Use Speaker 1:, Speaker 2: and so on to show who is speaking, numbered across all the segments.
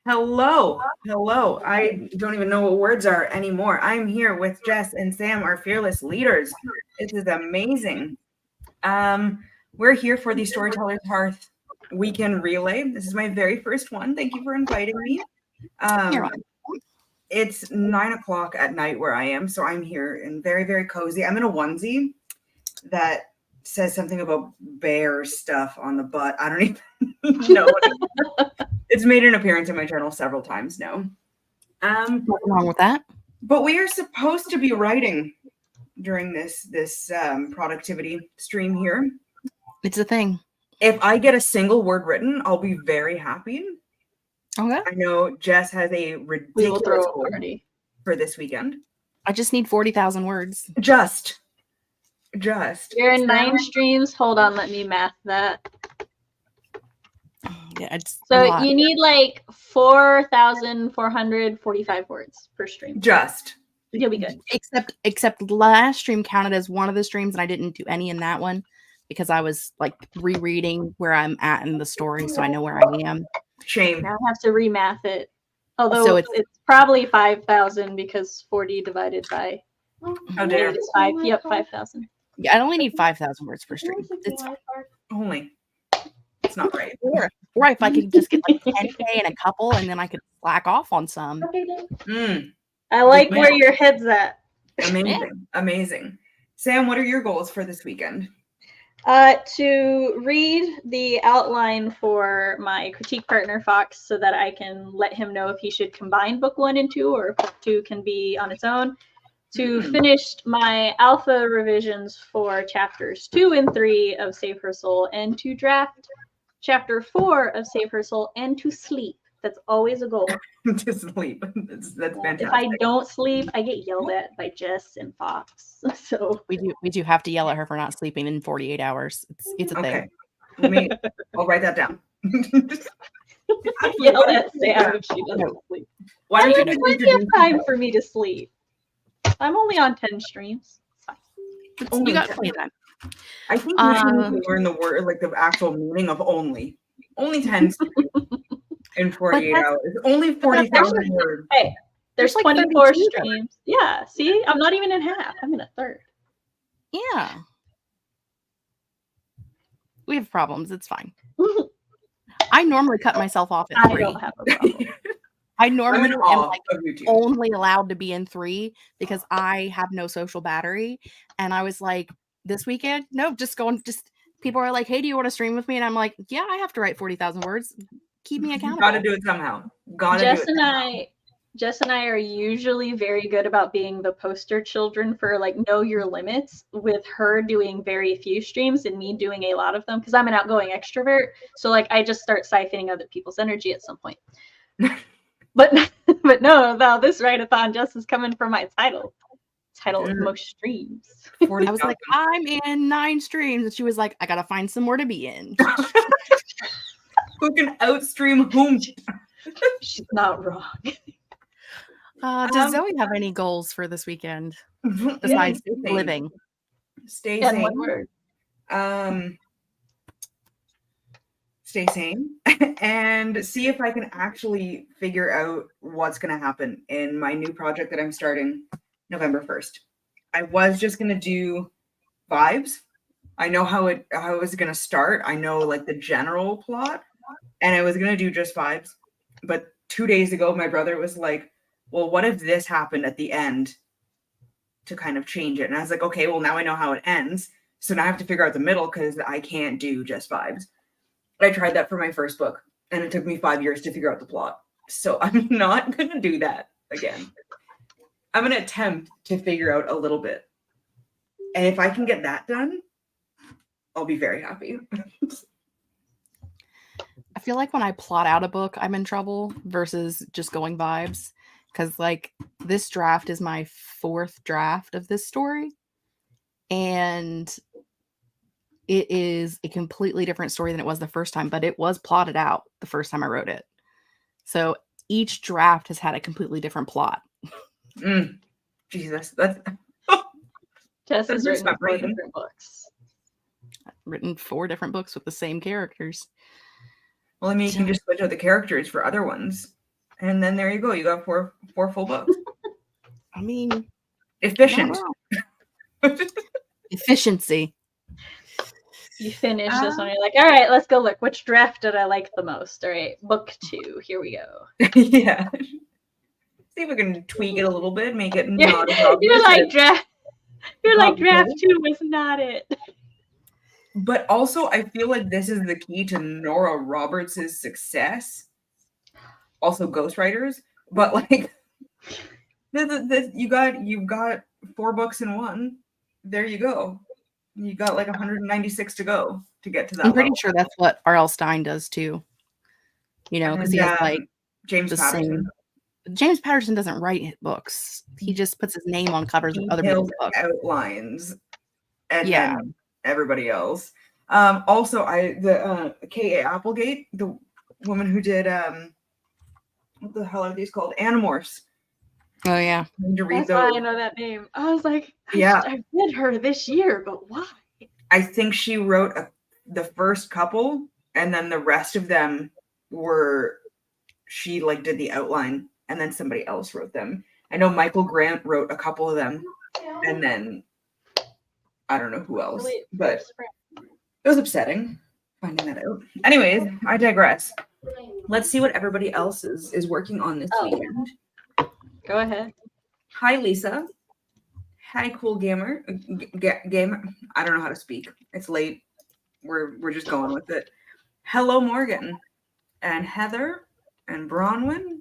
Speaker 1: Hello. Hello. I don't even know what words are anymore. I'm here with Jess and Sam, our fearless leaders. This is amazing. We're here for the Storytellers Hearth weekend relay. This is my very first one. Thank you for inviting me. It's 9:00 at night where I am, so I'm here and very, very cozy. I'm in a onesie that says something about bear stuff on the butt. I don't even know what it's made an appearance in my channel several times now.
Speaker 2: Nothing wrong with that.
Speaker 1: But we are supposed to be writing during this productivity stream here.
Speaker 2: It's a thing.
Speaker 1: If I get a single word written, I'll be very happy.
Speaker 2: Okay.
Speaker 1: I know Jess has a ridiculous goal for this weekend.
Speaker 2: I just need 40,000 words.
Speaker 1: Just.
Speaker 3: You're in 9 streams. Hold on, let me math that.
Speaker 2: Yeah, it's
Speaker 3: so you need like 4,445 words per stream.
Speaker 1: Just.
Speaker 3: You'll be good.
Speaker 2: Except last stream counted as one of the streams, and I didn't do any in that one because I was like rereading where I'm at in the story, so I know where I am.
Speaker 1: Shame.
Speaker 3: Now I have to remath it. Although so it's probably 5,000 because 40 divided by.
Speaker 1: How dare
Speaker 3: it's 5. Yep, 5,000.
Speaker 2: Yeah, I only need 5,000 words per stream. It's
Speaker 1: only. It's not right.
Speaker 2: Or if I could just get like 10K and a couple, and then I could slack off on some.
Speaker 3: I like where your head's at.
Speaker 1: Amazing. Sam, what are your goals for this weekend?
Speaker 3: To read the outline for my critique partner Fox so that I can let him know if he should combine book 1 and 2 or if book 2 can be on its own. To finish my alpha revisions for chapters 2 and 3 of Save Her Soul, and to draft chapter 4 of Save Her Soul, and to sleep. That's always a goal.
Speaker 1: To sleep. That's fantastic.
Speaker 3: If I don't sleep, I get yelled at by Jess and Fox. So
Speaker 2: we do have to yell at her for not sleeping in 48 hours. It's a thing.
Speaker 1: I'll write that down.
Speaker 3: Yell at Sam if she doesn't sleep.
Speaker 1: Why don't you
Speaker 3: plenty of time for me to sleep? I'm only on 10 streams.
Speaker 2: You got plenty of time.
Speaker 1: I think you should learn the word, like the actual meaning of only. Only 10 streams in 48 hours. Only 40,000 words.
Speaker 3: Hey, there's like 24 streams. Yeah, see? I'm not even in half. I'm in a third.
Speaker 2: Yeah. We have problems. It's fine. I normally cut myself off at 3.
Speaker 3: I don't have a problem.
Speaker 2: I normally am like only allowed to be in 3 because I have no social battery. And I was like, this weekend, no, just people are like, hey, do you want to stream with me? And I'm like, yeah, I have to write 40,000 words. Keep me accountable.
Speaker 1: Gotta do it somehow.
Speaker 3: Jess and I are usually very good about being the poster children for like know your limits, with her doing very few streams and me doing a lot of them because I'm an outgoing extrovert. So like I just start siphoning other people's energy at some point. But no, now this write-a-thon Jess is coming for my title of most streams.
Speaker 2: I was like, I'm in 9 streams, and she was like, I gotta find some more to be in.
Speaker 1: Who can outstream whom?
Speaker 3: She's not wrong.
Speaker 2: Does Zoe have any goals for this weekend besides living?
Speaker 1: Stay sane. Stay sane and see if I can actually figure out what's going to happen in my new project that I'm starting November 1st. I was just going to do vibes. I know how it was going to start. I know like the general plot, and I was going to do just vibes. But 2 days ago, my brother was like, well, what if this happened at the end to kind of change it? And I was like, okay, well, now I know how it ends. So now I have to figure out the middle because I can't do just vibes. I tried that for my first book, and it took me 5 years to figure out the plot. So I'm not going to do that again. I'm going to attempt to figure out a little bit. And if I can get that done, I'll be very happy.
Speaker 2: I feel like when I plot out a book, I'm in trouble versus just going vibes. Because like this draft is my 4th draft of this story. And it is a completely different story than it was the first time, but it was plotted out the first time I wrote it. So each draft has had a completely different plot.
Speaker 1: Jesus, that's
Speaker 3: Jess has written 4 different books.
Speaker 2: I've written 4 different books with the same characters.
Speaker 1: Well, I mean, you can just switch out the characters for other ones. And then there you go. You got four full books.
Speaker 2: I mean,
Speaker 1: Efficient.
Speaker 2: efficiency.
Speaker 3: You finish this one, you're like, all right, let's go look. Which draft did I like the most? All right, book 2. Here we go.
Speaker 1: Yeah. See if we can tweak it a little bit, make it not as obvious.
Speaker 3: You're like draft
Speaker 1: Complicated.
Speaker 3: 2 was not it.
Speaker 1: But also, I feel like this is the key to Nora Roberts' success. Also, ghostwriters, but like, you've got 4 books in one. There you go. You got like 196 to go to get to that.
Speaker 2: I'm pretty
Speaker 1: level.
Speaker 2: sure that's what R.L. Stein does too. You know, because he has like
Speaker 1: James
Speaker 2: the
Speaker 1: Patterson.
Speaker 2: same. James Patterson doesn't write books. He just puts his name on covers of other people's books.
Speaker 1: Outlines, and
Speaker 2: Yeah.
Speaker 1: then everybody else. Also, K.A. Applegate, the woman who did what the hell are these called? Animorphs.
Speaker 2: Oh yeah.
Speaker 1: I need to read
Speaker 3: That's
Speaker 1: those.
Speaker 3: why I know that name. I was like,
Speaker 1: Yeah.
Speaker 3: I read her this year, but why?
Speaker 1: I think she wrote the first couple, and then the rest of them were she like did the outline, and then somebody else wrote them. I know Michael Grant wrote a couple of them, and then I don't know who else, but it was upsetting finding that out. Anyways, I digress. Let's see what everybody else is working on this weekend.
Speaker 3: Go ahead.
Speaker 1: Hi, Lisa. Hi, cool gamer. Gamer. I don't know how to speak. It's late. We're just going with it. Hello, Morgan, and Heather, and Bronwyn,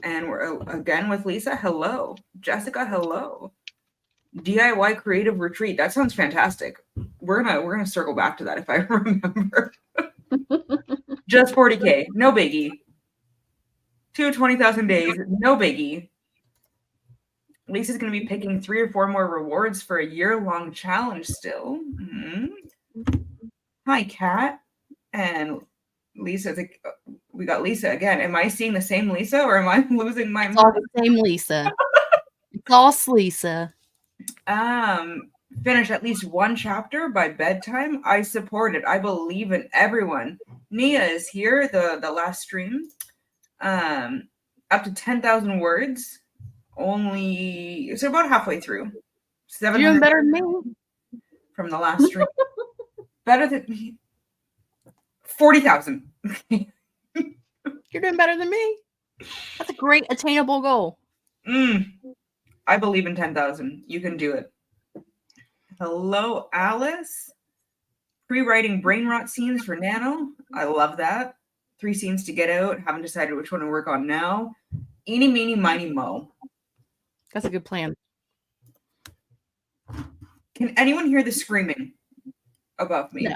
Speaker 1: and we're again with Lisa. Hello, Jessica. Hello. DIY creative retreat. That sounds fantastic. We're gonna circle back to that if I remember. Just 40K, no biggie. 20,000 days, no biggie. Lisa's gonna be picking 3 or 4 more rewards for a year-long challenge still. Mm-hmm. Hi, Kat and Lisa. We got Lisa again. Am I seeing the same Lisa, or am I losing my mind?
Speaker 2: It's all the same Lisa. It's all Lisa.
Speaker 1: Finish at least 1 chapter by bedtime. I support it. I believe in everyone. Nia is here, the last stream. Up to 10,000 words. Only so about halfway through.
Speaker 2: You're doing better than me.
Speaker 1: From the last stream. Better than me. 40,000.
Speaker 2: You're doing better than me. That's a great attainable goal.
Speaker 1: I believe in 10,000. You can do it. Hello, Alice. Pre-writing brain rot scenes for Nano. I love that. 3 scenes to get out. Haven't decided which one to work on now. Eeny, meeny, miny, mo.
Speaker 2: That's a good plan.
Speaker 1: Can anyone hear the screaming above me?
Speaker 2: No.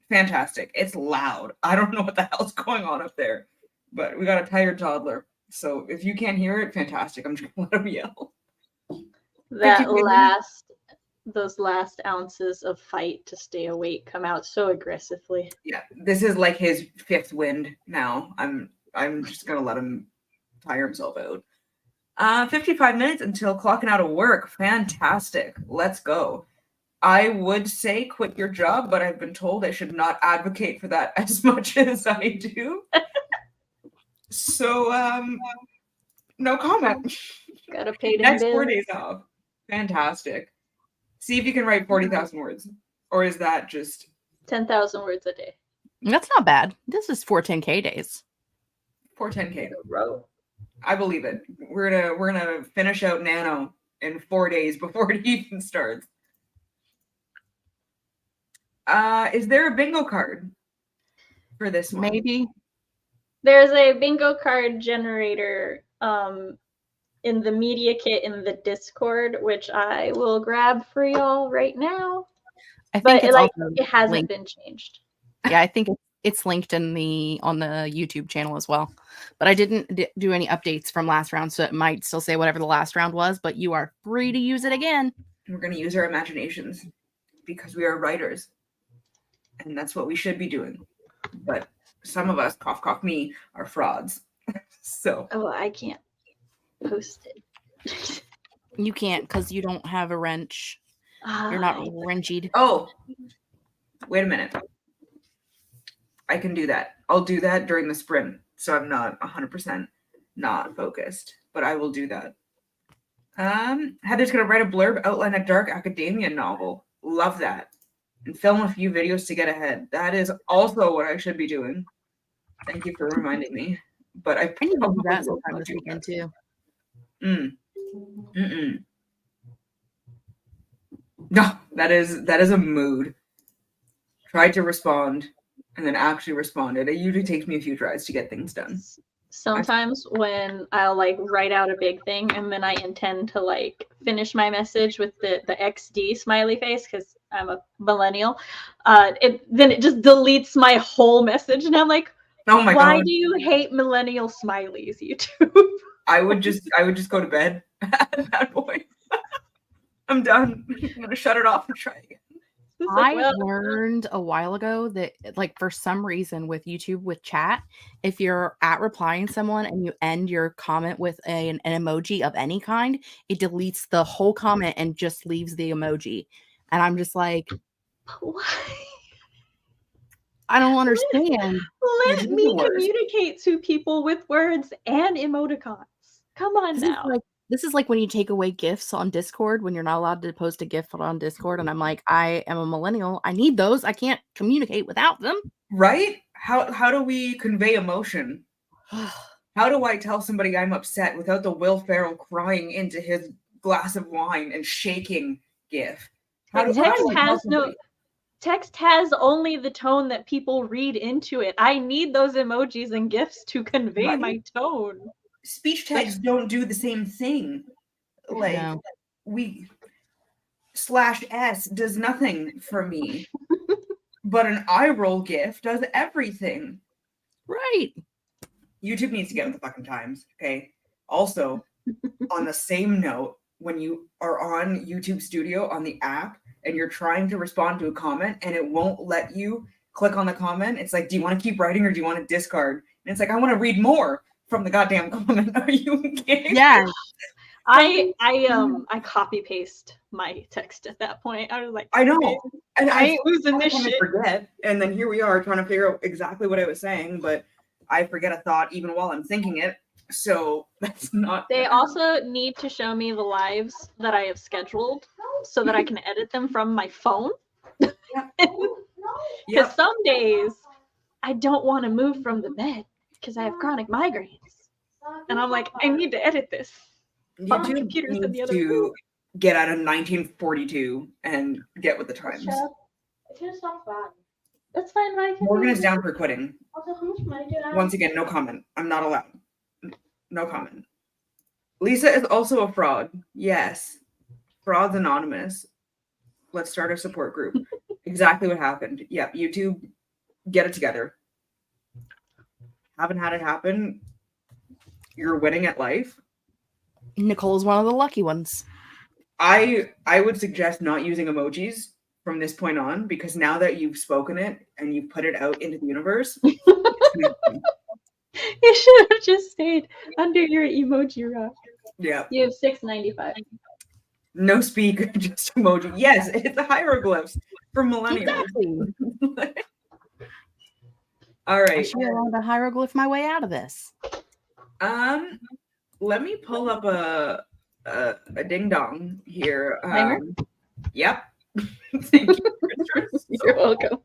Speaker 1: Fantastic. It's loud. I don't know what the hell's going on up there, but we got a tired toddler. So if you can't hear it, fantastic. I'm just gonna let him yell.
Speaker 3: Those last ounces of fight to stay awake come out so aggressively.
Speaker 1: Yeah, this is like his 5th wind now. I'm just gonna let him tire himself out. 55 minutes until clocking out of work. Fantastic. Let's go. I would say quit your job, but I've been told I should not advocate for that as much as I do. So, no comment.
Speaker 3: Gotta pay them
Speaker 1: Next
Speaker 3: bills.
Speaker 1: 4 days off. Fantastic. See if you can write 40,000 words. Or is that just
Speaker 3: 10,000 words a day.
Speaker 2: That's not bad. This is 4 10K days.
Speaker 1: 4 10K? I believe it. We're gonna finish out Nano in 4 days before it even starts. Is there a bingo card for this one?
Speaker 2: Maybe.
Speaker 3: There's a bingo card generator in the media kit in the Discord, which I will grab for y'all right now.
Speaker 2: I think
Speaker 3: it hasn't been changed.
Speaker 2: Yeah, I think it's linked on the YouTube channel as well. But I didn't do any updates from last round, so it might still say whatever the last round was, but you are free to use it again.
Speaker 1: We're going to use our imaginations because we are writers. And that's what we should be doing. But some of us, cough, cough, me, are frauds. So.
Speaker 3: Oh, I can't post it.
Speaker 2: You can't because you don't have a wrench. You're not wrenchied.
Speaker 1: Oh, wait a minute. I can do that. I'll do that during the sprint, so I'm not 100%. not focused, but I will do that. Heather's gonna write a blurb, outline a dark academia novel. Love that. And film a few videos to get ahead. That is also what I should be doing. Thank you for reminding me. But I
Speaker 2: I need to do
Speaker 1: probably
Speaker 2: that
Speaker 1: will
Speaker 2: sometime
Speaker 1: not
Speaker 2: this
Speaker 1: do
Speaker 2: weekend
Speaker 1: that.
Speaker 2: too.
Speaker 1: No, that is a mood. Tried to respond and then actually responded. It usually takes me a few tries to get things done.
Speaker 3: Sometimes when I'll like write out a big thing and then I intend to like finish my message with the XD smiley face because I'm a millennial, then it just deletes my whole message and I'm like,
Speaker 1: oh my
Speaker 3: why
Speaker 1: god,
Speaker 3: do you hate millennial smileys, YouTube?
Speaker 1: I would just go to bed at that point. I'm done. I'm gonna shut it off and try again.
Speaker 2: I learned a while ago that, like, for some reason with YouTube, with chat, if you're at replying someone and you end your comment with an emoji of any kind, it deletes the whole comment and just leaves the emoji. And I'm just like,
Speaker 3: Why?
Speaker 2: I don't understand.
Speaker 3: Let me communicate to people with words and emoticons. Come on now.
Speaker 2: This is like when you take away GIFs on Discord when you're not allowed to post a GIF on Discord, and I'm like, I am a millennial. I need those. I can't communicate without them.
Speaker 1: Right? How do we convey emotion? How do I tell somebody I'm upset without the Will Ferrell crying into his glass of wine and shaking GIF?
Speaker 3: Text has only the tone that people read into it. I need those emojis and GIFs to convey my tone.
Speaker 1: Speech tags don't do the same thing. Like, /S does nothing for me. But an eye roll GIF does everything.
Speaker 2: Right.
Speaker 1: YouTube needs to get with the fucking times, okay? Also, on the same note, when you are on YouTube Studio on the app and you're trying to respond to a comment and it won't let you click on the comment, it's like, do you want to keep writing or do you want to discard? And it's like, I want to read more from the goddamn comment. Are you kidding?
Speaker 2: Yeah.
Speaker 3: I copy paste my text at that point. I was like,
Speaker 1: I know, and
Speaker 3: I ain't losing this shit.
Speaker 1: Forget, and then here we are trying to figure out exactly what I was saying, but I forget a thought even while I'm thinking it. So that's not.
Speaker 3: They also need to show me the lives that I have scheduled so that I can edit them from my phone. Because some days I don't want to move from the bed because I have chronic migraines, and I'm like, I need to edit this.
Speaker 1: YouTube computer's in the other room. Get out of 1942 and get with the times.
Speaker 3: It's not fine. That's fine, right?
Speaker 1: Morgan is down for quitting.
Speaker 3: Also, how much money do I have?
Speaker 1: Once again, no comment. I'm not allowed. No comment. Lisa is also a fraud. Yes. Fraud's anonymous. Let's start a support group. Exactly what happened. Yeah, YouTube, get it together. Haven't had it happen. You're winning at life.
Speaker 2: Nicole is one of the lucky ones.
Speaker 1: I would suggest not using emojis from this point on, because now that you've spoken it and you've put it out into the universe,
Speaker 3: you should have just stayed under your emoji rock.
Speaker 1: Yeah.
Speaker 3: You have $6.95.
Speaker 1: No speak, just emoji. Yes, it's a hieroglyphs for millennials. Exactly. All right.
Speaker 2: I should be allowed to hieroglyph my way out of this.
Speaker 1: Let me pull up a ding dong here. Yep. Thank you.
Speaker 3: You're welcome.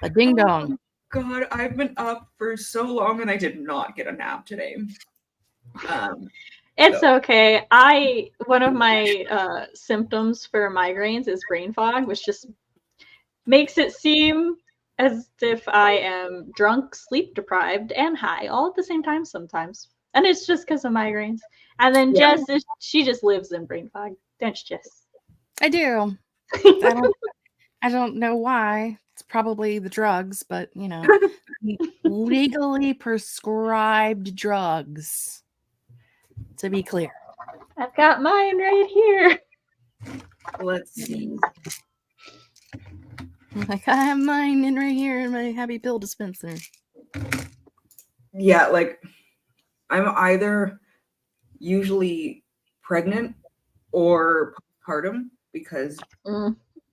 Speaker 2: A ding dong.
Speaker 1: God, I've been up for so long and I did not get a nap today.
Speaker 3: It's okay. One of my symptoms for migraines is brain fog, which just makes it seem as if I am drunk, sleep deprived, and high all at the same time sometimes. And it's just because of migraines. And then Jess, she just lives in brain fog. Don't you, Jess?
Speaker 2: I do. I don't know why. It's probably the drugs, but legally prescribed drugs. To be clear.
Speaker 3: I've got mine right here.
Speaker 1: Let's see.
Speaker 2: Like, I have mine in right here in my happy pill dispenser.
Speaker 1: Yeah, like I'm either usually pregnant or postpartum because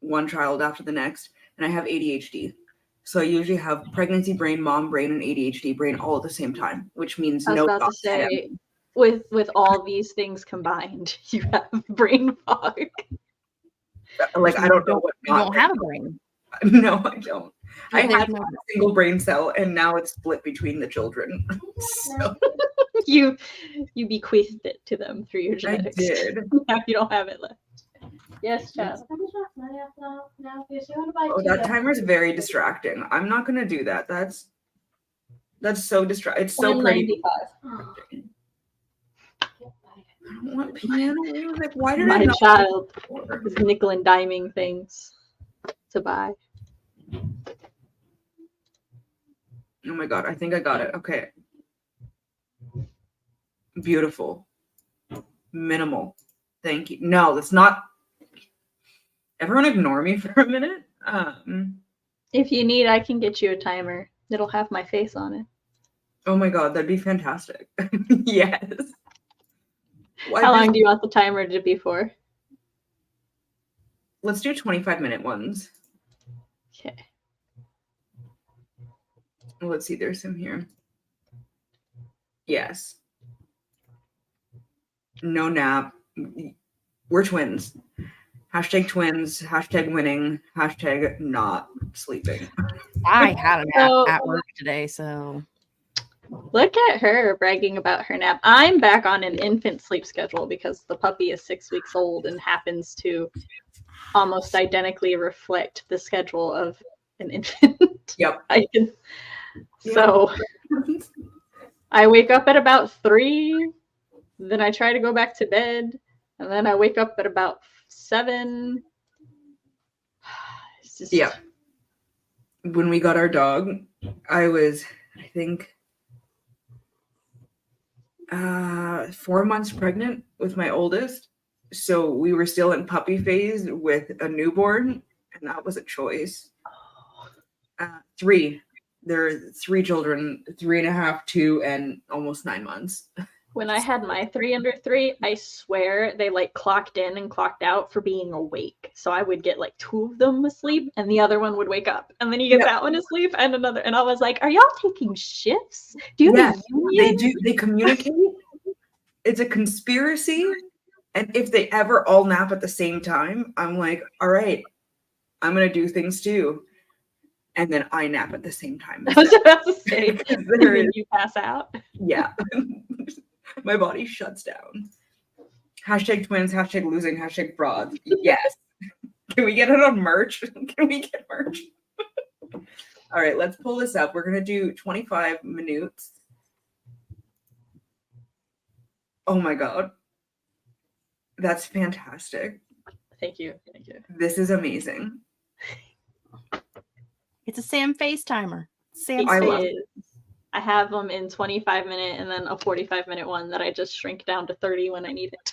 Speaker 1: one child after the next, and I have ADHD. So I usually have pregnancy brain, mom brain, and ADHD brain all at the same time, which means
Speaker 3: I was
Speaker 1: no
Speaker 3: about to
Speaker 1: thoughts at
Speaker 3: say, with all these things combined, you have brain fog.
Speaker 1: Like, I don't know what
Speaker 2: You don't have a brain.
Speaker 1: No, I don't. I
Speaker 2: There's
Speaker 1: had
Speaker 2: no-
Speaker 1: a single brain cell, and now it's split between the children. So
Speaker 3: You bequeathed it to them through your
Speaker 1: I
Speaker 3: genetics.
Speaker 1: did.
Speaker 3: Now you don't have it left. Yes, child.
Speaker 1: Oh, that timer's very distracting. I'm not gonna do that. That's so distracting. It's so pretty.
Speaker 3: 195.
Speaker 1: I don't want piano music. Why did I
Speaker 3: My
Speaker 1: not?
Speaker 3: child is nickel and diming things to buy.
Speaker 1: Oh my god, I think I got it. Okay. Beautiful. Minimal. Thank you. No, that's not. Everyone ignore me for a minute.
Speaker 3: If you need, I can get you a timer. It'll have my face on it.
Speaker 1: Oh my god, that'd be fantastic. Yes.
Speaker 3: How long do you want the timer to be for?
Speaker 1: Let's do 25-minute ones.
Speaker 3: Okay.
Speaker 1: Let's see, there's some here. Yes. No nap. We're twins. Hashtag twins. Hashtag winning. Hashtag not sleeping.
Speaker 2: I had a nap
Speaker 3: So-
Speaker 2: at work today, so
Speaker 3: Look at her bragging about her nap. I'm back on an infant sleep schedule because the puppy is 6 weeks old and happens to almost identically reflect the schedule of an infant.
Speaker 1: Yep.
Speaker 3: So I wake up at about 3, then I try to go back to bed, and then I wake up at about 7. It's just,
Speaker 1: Yeah. When we got our dog, I was, I think, 4 months pregnant with my oldest. So we were still in puppy phase with a newborn, and that was a choice. 3. There are 3 children, 3.5, 2, and almost 9 months.
Speaker 3: When I had my 3 under 3, I swear they like clocked in and clocked out for being awake. So I would get like 2 of them asleep and the other one would wake up. And then you get that one asleep and another. And I was like, are y'all taking shifts? Do you have a union?
Speaker 1: They do. They communicate. It's a conspiracy. And if they ever all nap at the same time, I'm like, all right, I'm going to do things too. And then I nap at the same time.
Speaker 3: I was about to say,
Speaker 1: Because
Speaker 3: and then you pass out.
Speaker 1: Yeah. My body shuts down. Hashtag twins, hashtag losing, hashtag fraud. Yes. Can we get it on merch? Can we get merch? All right, let's pull this up. We're going to do 25 minutes. Oh my God. That's fantastic.
Speaker 3: Thank you. Thank you.
Speaker 1: This is amazing.
Speaker 2: it's a Sam face timer. Sam
Speaker 1: I
Speaker 2: face.
Speaker 1: love it.
Speaker 3: I have them in 25-minute and then a 45-minute one that I just shrink down to 30 when I need it.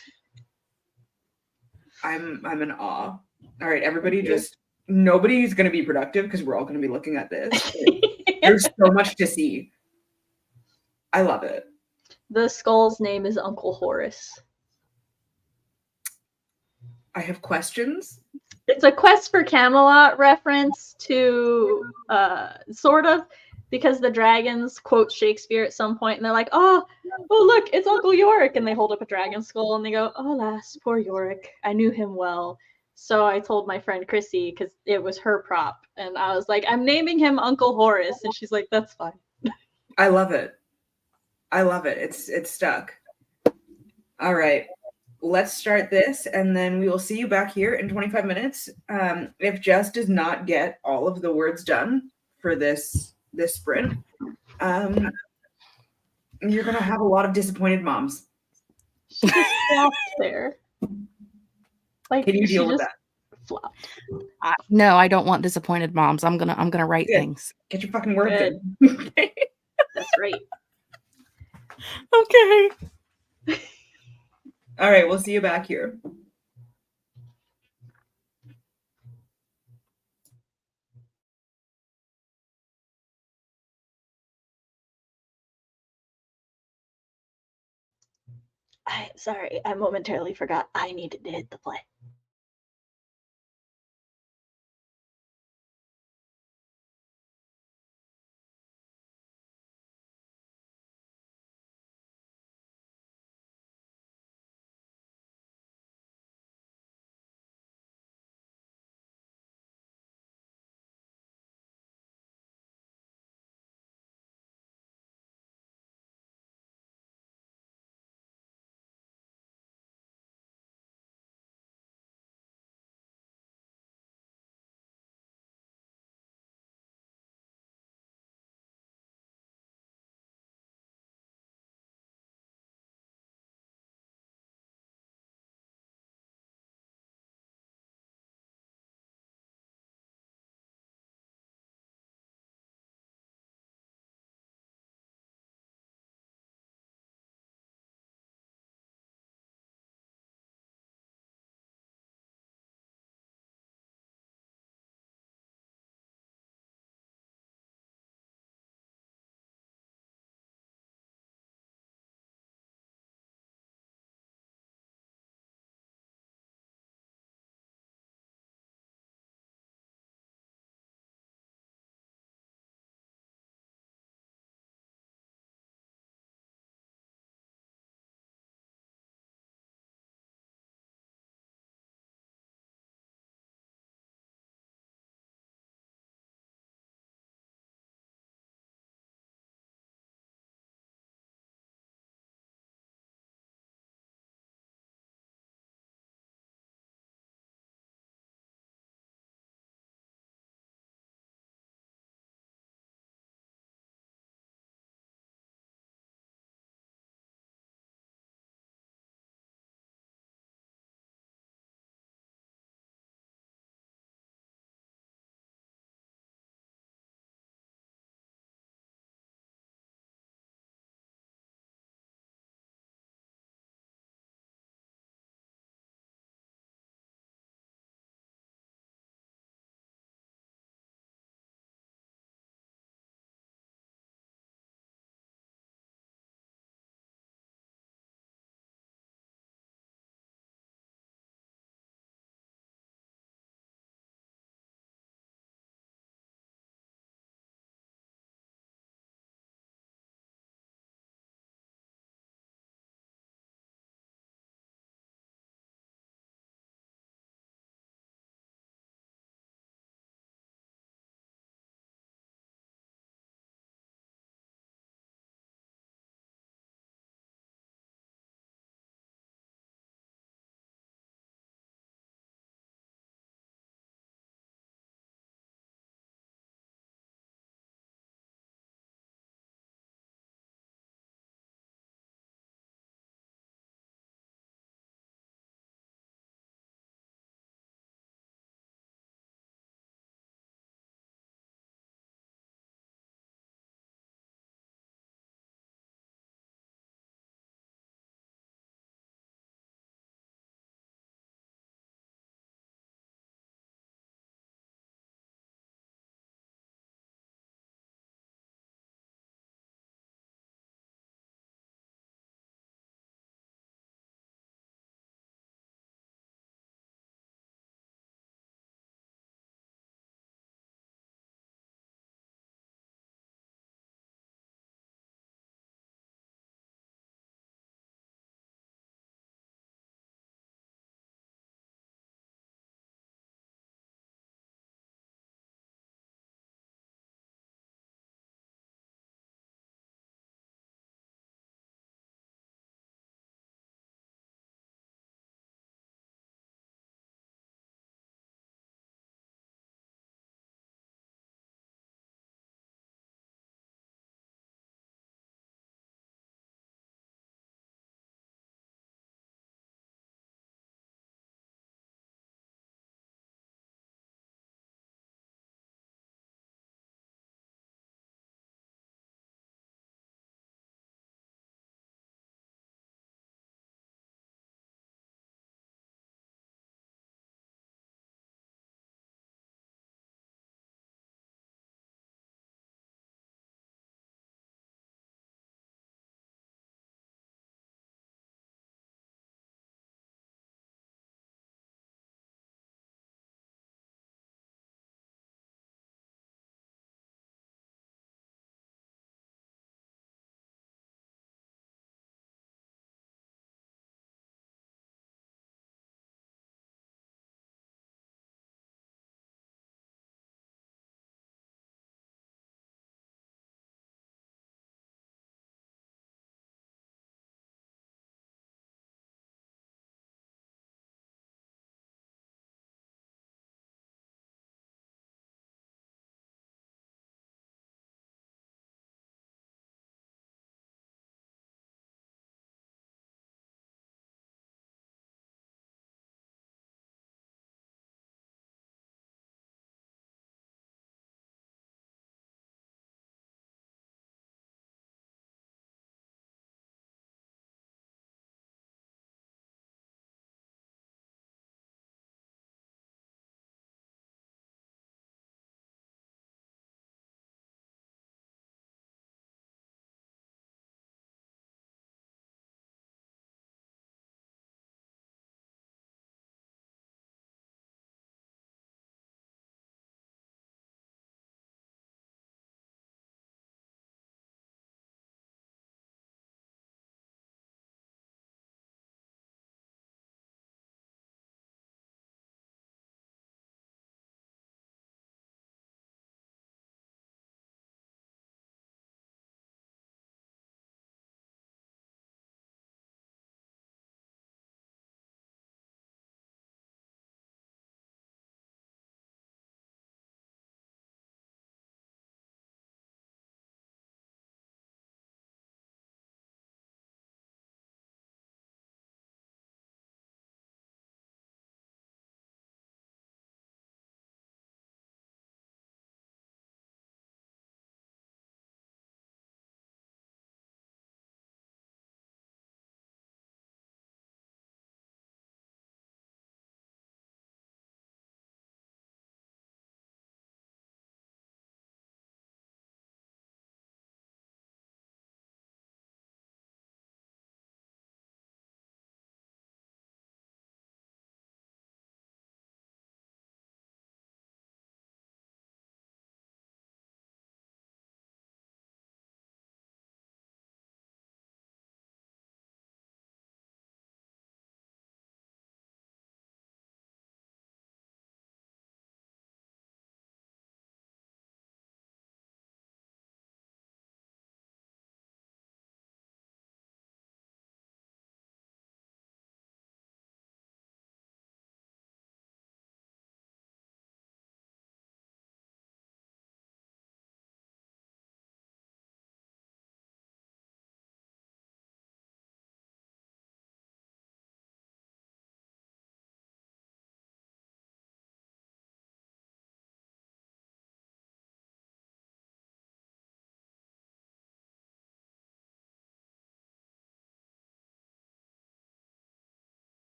Speaker 1: I'm in awe. All right, everybody just nobody's going to be productive because we're all going to be looking at this. There's so much to see. I love it.
Speaker 3: The skull's name is Uncle Horace.
Speaker 1: I have questions.
Speaker 3: It's a Quest for Camelot reference to sort of, because the dragons quote Shakespeare at some point and they're like, oh look, it's Uncle Yorick, and they hold up a dragon skull and they go, oh alas, poor Yorick, I knew him well. So I told my friend Chrissy, because it was her prop, and I was like, I'm naming him Uncle Horace, and she's like, that's fine.
Speaker 1: I love it. I love it. It's stuck. All right. Let's start this, and then we will see you back here in 25 minutes. If Jess does not get all of the words done for this sprint, you're gonna have a lot of disappointed moms.
Speaker 3: She just flopped there. Like,
Speaker 1: Can you
Speaker 3: she
Speaker 1: deal with
Speaker 3: just
Speaker 1: that?
Speaker 3: flopped.
Speaker 2: No, I don't want disappointed moms. I'm gonna write
Speaker 1: Good.
Speaker 2: things.
Speaker 1: Get your fucking words
Speaker 3: Good.
Speaker 1: in.
Speaker 3: That's right.
Speaker 2: Okay.
Speaker 1: All right, we'll see you back here.
Speaker 3: Sorry, I momentarily forgot I needed to hit the play.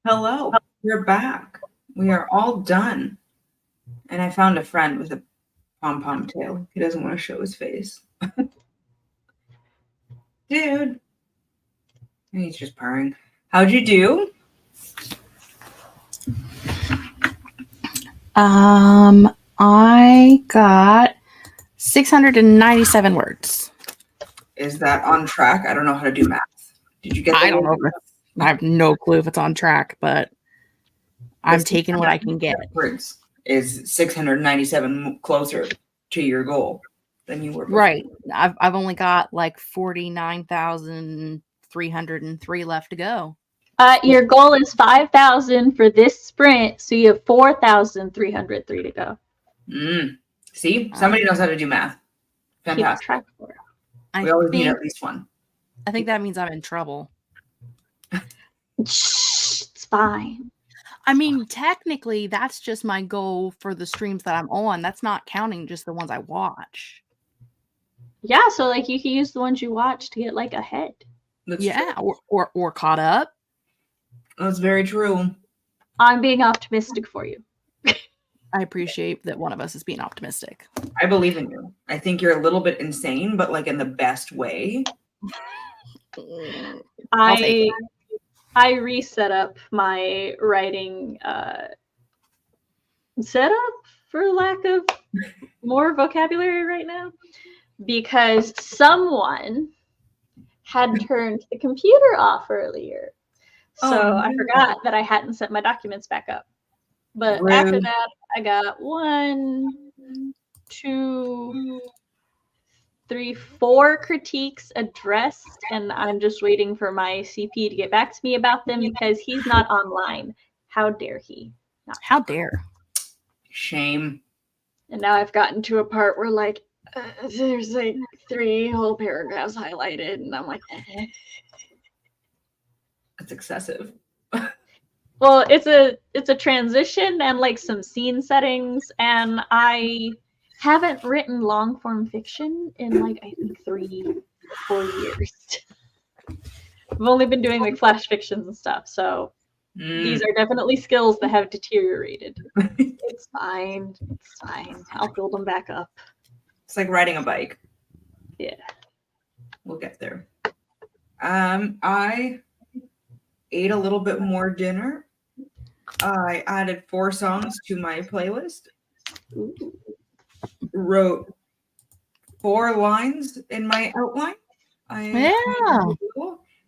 Speaker 1: Hello, we're back. We are all done. And I found a friend with a pom-pom tail. He doesn't want to show his face. Dude. And he's just purring. How'd you do?
Speaker 2: I got 697 words.
Speaker 1: Is that on track? I don't know how to do math. Did you get
Speaker 2: I don't know. I have no clue if it's on track, but I'm taking what I can get.
Speaker 1: Words is 697 closer to your goal than you were before.
Speaker 2: Right. I've only got like 49,303 left to go.
Speaker 3: Your goal is 5,000 for this sprint, so you have 4,303 to go.
Speaker 1: See, somebody knows how to do math. Fantastic.
Speaker 3: Keep track for it.
Speaker 1: We always need at least one.
Speaker 2: I think that means I'm in trouble.
Speaker 3: Shh, it's fine.
Speaker 2: I mean, technically, that's just my goal for the streams that I'm on. That's not counting just the ones I watch.
Speaker 3: Yeah, so like you can use the ones you watch to get like ahead.
Speaker 1: That's
Speaker 2: yeah,
Speaker 1: true.
Speaker 2: or caught up.
Speaker 1: That's very true.
Speaker 3: I'm being optimistic for you.
Speaker 2: I appreciate that one of us is being optimistic.
Speaker 1: I believe in you. I think you're a little bit insane, but like in the best way.
Speaker 3: I reset up my writing setup, for lack of more vocabulary right now, because someone had turned the computer off earlier. So I forgot that I hadn't set my documents back up. But after that, I got 1, 2, 3, 4 critiques addressed, and I'm just waiting for my CP to get back to me about them because he's not online. How dare he?
Speaker 2: How dare?
Speaker 1: Shame.
Speaker 3: And now I've gotten to a part where like there's like 3 whole paragraphs highlighted, and I'm like,
Speaker 1: That's excessive.
Speaker 3: Well, it's a transition and like some scene settings, and I haven't written long form fiction in like I think 3-4 years. I've only been doing like flash fictions and stuff, so these are definitely skills that have deteriorated. It's fine. It's fine. I'll build them back up.
Speaker 1: It's like riding a bike.
Speaker 3: Yeah.
Speaker 1: We'll get there. I ate a little bit more dinner. I added 4 songs to my playlist.
Speaker 3: Ooh.
Speaker 1: Wrote 4 lines in my outline.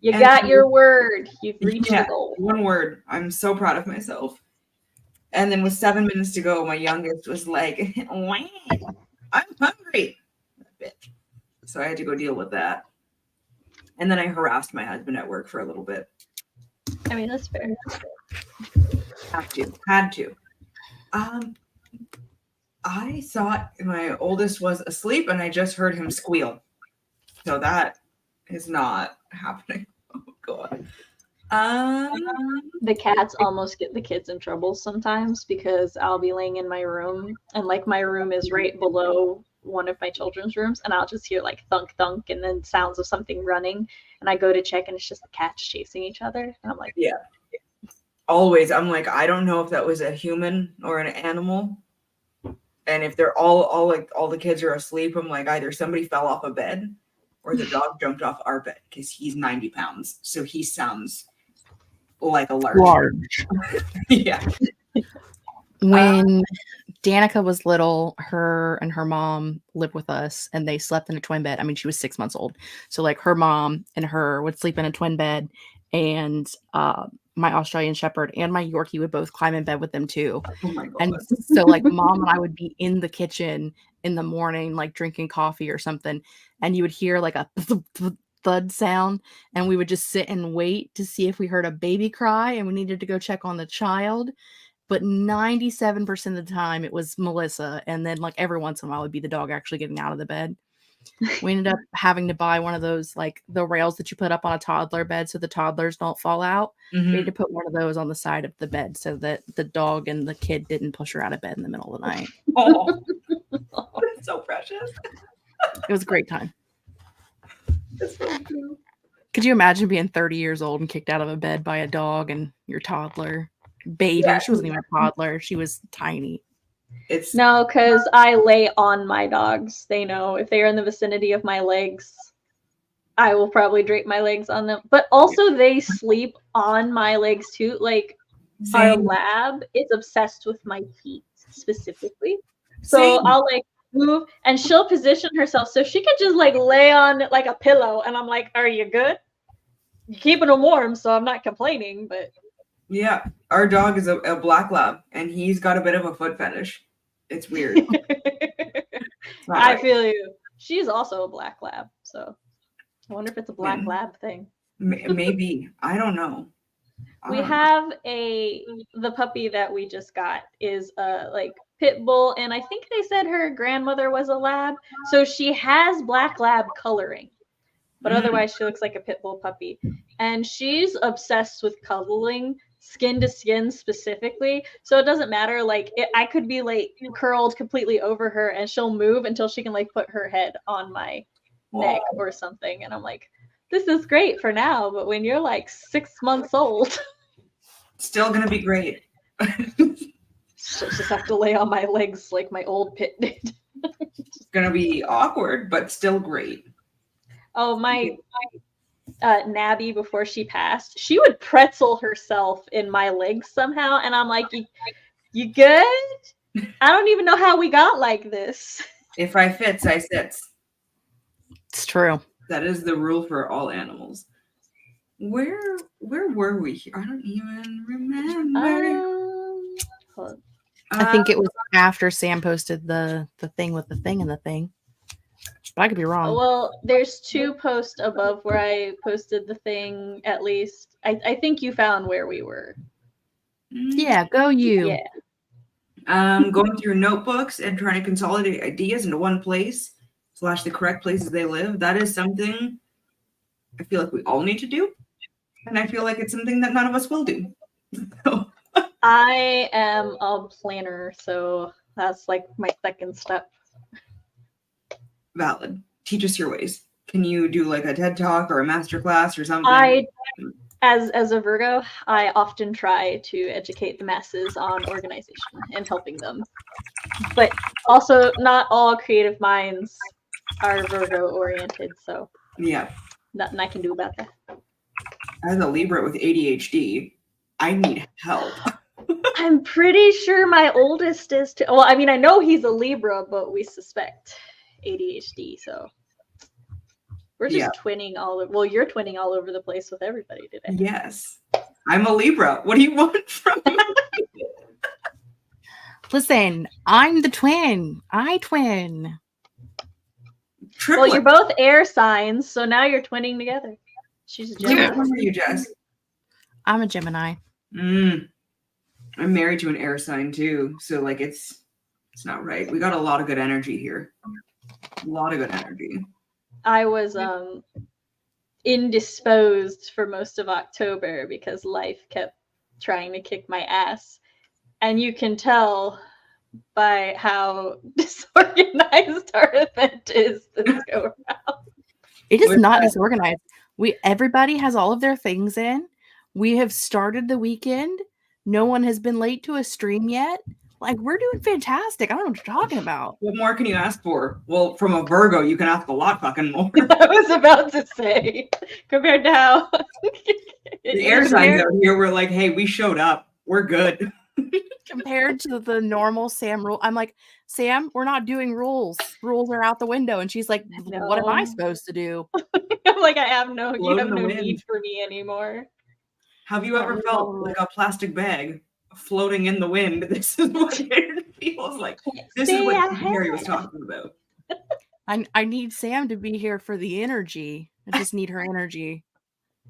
Speaker 3: You got your word. You've reached the goal.
Speaker 1: 1 word. I'm so proud of myself. And then with 7 minutes to go, my youngest was like, I'm hungry. Bitch. So I had to go deal with that. And then I harassed my husband at work for a little bit.
Speaker 3: I mean, that's fair.
Speaker 1: Had to. I thought my oldest was asleep and I just heard him squeal. So that is not happening. Oh God.
Speaker 3: The cats almost get the kids in trouble sometimes because I'll be laying in my room and like my room is right below one of my children's rooms, and I'll just hear like thunk thunk and then sounds of something running, and I go to check and it's just the cats chasing each other, and I'm like,
Speaker 1: yeah. Always, I'm like, I don't know if that was a human or an animal. And if they're all the kids are asleep, I'm like, either somebody fell off a bed or the dog jumped off our bed because he's 90 pounds. So he sounds like a large. Yeah.
Speaker 2: When Danica was little, her and her mom lived with us and they slept in a twin bed. I mean, she was 6 months old. So like her mom and her would sleep in a twin bed, and my Australian Shepherd and my Yorkie would both climb in bed with them too.
Speaker 1: Oh my God.
Speaker 2: And so like mom and I would be in the kitchen in the morning, like drinking coffee or something. And you would hear like a thud sound, and we would just sit and wait to see if we heard a baby cry and we needed to go check on the child. But 97% of the time it was Melissa. And then like every once in a while it would be the dog actually getting out of the bed. We ended up having to buy one of those, like the rails that you put up on a toddler bed so the toddlers don't fall out.
Speaker 1: Mm-hmm.
Speaker 2: We had to put one of those on the side of the bed so that the dog and the kid didn't push her out of bed in the middle of the night.
Speaker 1: Oh, that's so precious.
Speaker 2: It was a great time.
Speaker 1: That's so cute.
Speaker 2: Could you imagine being 30 years old and kicked out of a bed by a dog and your toddler baby?
Speaker 1: Yeah.
Speaker 2: She wasn't even a toddler. She was tiny.
Speaker 1: It's
Speaker 3: No, because I lay on my dogs. They know if they are in the vicinity of my legs, I will probably drape my legs on them. But also, they sleep on my legs too. Like, our
Speaker 1: same.
Speaker 3: lab is obsessed with my feet specifically. So
Speaker 1: Same.
Speaker 3: I'll like move and she'll position herself so she could just like lay on like a pillow. And I'm like, are you good? You're keeping them warm, so I'm not complaining, but
Speaker 1: Yeah, our dog is a black lab, and he's got a bit of a foot fetish. It's weird. It's not
Speaker 3: I
Speaker 1: right.
Speaker 3: feel you. She's also a black lab, so I wonder if it's a black
Speaker 1: Yeah.
Speaker 3: lab thing.
Speaker 1: Maybe. I don't know. I
Speaker 3: We
Speaker 1: don't know.
Speaker 3: have the puppy that we just got is like pit bull, and I think they said her grandmother was a lab, so she has black lab coloring, but otherwise she looks like a pit bull puppy, and she's obsessed with cuddling skin to skin specifically, so it doesn't matter, like I could be like curled completely over her and she'll move until she can like put her head on my neck or something, and I'm like, this is great for now, but when you're like 6 months old,
Speaker 1: Still gonna be great.
Speaker 3: so just have to lay on my legs like my old pit did.
Speaker 1: It's gonna be awkward, but still great.
Speaker 3: Oh, my Nabby, before she passed, she would pretzel herself in my legs somehow, and I'm like, you good? I don't even know how we got like this.
Speaker 1: If I fits, I sits.
Speaker 2: It's true.
Speaker 1: That is the rule for all animals. Where were we here? I don't even remember.
Speaker 3: Hold on.
Speaker 2: I think it was after Sam posted the thing with the thing and the thing. But I could be wrong.
Speaker 3: Well, there's 2 posts above where I posted the thing, at least. I think you found where we were.
Speaker 2: Yeah, go you.
Speaker 3: Yeah.
Speaker 1: Going through notebooks and trying to consolidate ideas into one place / the correct places they live. That is something I feel like we all need to do. And I feel like it's something that none of us will do. So.
Speaker 3: I am a planner, so that's like my second step.
Speaker 1: Valid. Teach us your ways. Can you do like a TED Talk or a master class or something?
Speaker 3: As a Virgo, I often try to educate the masses on organization and helping them. But also, not all creative minds are Virgo oriented, so
Speaker 1: Yeah.
Speaker 3: nothing I can do about that.
Speaker 1: As a Libra with ADHD, I need help.
Speaker 3: I'm pretty sure my oldest is too. Well, I mean, I know he's a Libra, but we suspect ADHD, so we're just twinning all over. Well, you're twinning all over the place with everybody today.
Speaker 1: Yes. I'm a Libra. What do you want from me?
Speaker 2: Listen, I'm the twin. I twin.
Speaker 1: Triplet.
Speaker 3: Well, you're both air signs, so now you're twinning together. She's a Gemini.
Speaker 1: What are you, Jess?
Speaker 2: I'm a Gemini.
Speaker 1: I'm married to an air sign too, so like it's not right. We got a lot of good energy here. A lot of good energy.
Speaker 3: I was indisposed for most of October because life kept trying to kick my ass. And you can tell by how disorganized our event is this go around.
Speaker 2: It is not disorganized. Everybody has all of their things in. We have started the weekend. No one has been late to a stream yet. Like, we're doing fantastic. I don't know what you're talking about.
Speaker 1: What more can you ask for? Well, from a Virgo, you can ask a lot fucking more.
Speaker 3: I was about to say, compared to how
Speaker 1: the air signs out here were like, hey, we showed up. We're good.
Speaker 2: Compared to the normal Sam rule, I'm like, Sam, we're not doing rules. Rules are out the window. And she's like, what am I supposed to do?
Speaker 3: I'm like, you have no need for me anymore.
Speaker 1: Have you ever felt like a plastic bag floating in the wind? This is what it feels like. This is what Mary was talking about.
Speaker 2: I need Sam to be here for the energy. I just need her energy.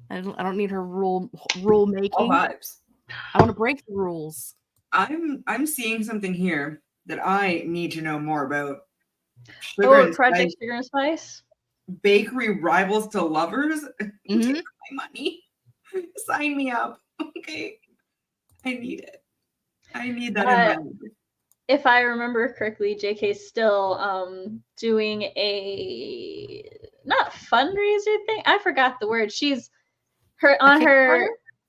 Speaker 2: I don't need her rule making.
Speaker 1: All vibes.
Speaker 2: I want to break the rules.
Speaker 1: I'm seeing something here that I need to know more about.
Speaker 3: Project Sugar and Spice?
Speaker 1: Bakery rivals to lovers? Take my money. Sign me up. Okay. I need it. I need that in my life.
Speaker 3: If I remember correctly, JK's still doing a not fundraiser thing. I forgot the word. She's on her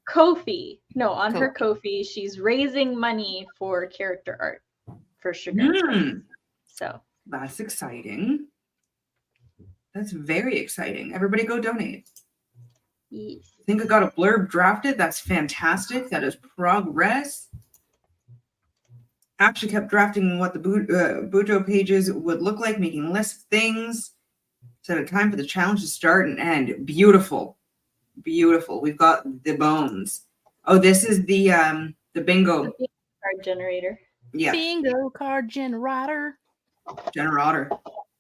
Speaker 3: Ko-fi. No, on her Ko-fi, she's raising money for character art for Sugar and Spice. So
Speaker 1: that's exciting. That's very exciting. Everybody go donate.
Speaker 3: yes.
Speaker 1: I think I got a blurb drafted. That's fantastic. That is progress. Actually kept drafting what the Bujo pages would look like, making lists of things. Set a time for the challenge to start and end. Beautiful. Beautiful. We've got the bones. Oh, this is the bingo
Speaker 3: Card generator.
Speaker 1: Yeah.
Speaker 2: Bingo card generator.
Speaker 1: Generator.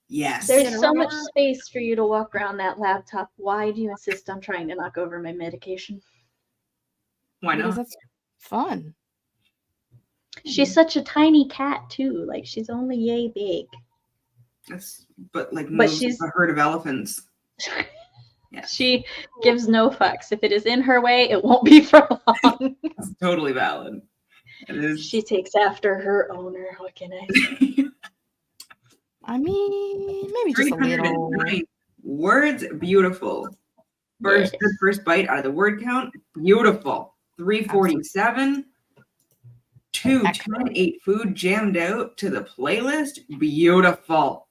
Speaker 1: Yes.
Speaker 3: There's so much space for you to walk around that laptop. Why do you insist on trying to knock over my medication?
Speaker 1: Why not?
Speaker 2: Because that's fun.
Speaker 3: She's such a tiny cat too. Like she's only yay big.
Speaker 1: But she's a herd of elephants.
Speaker 3: Yeah. She gives no fucks. If it is in her way, it won't be for long.
Speaker 1: It's totally valid. It is.
Speaker 3: She takes after her owner. What can I say?
Speaker 2: I mean, maybe just a little.
Speaker 1: Words, beautiful. First bite out of the word count, beautiful. 347. 210, food jammed out to the playlist, beautiful.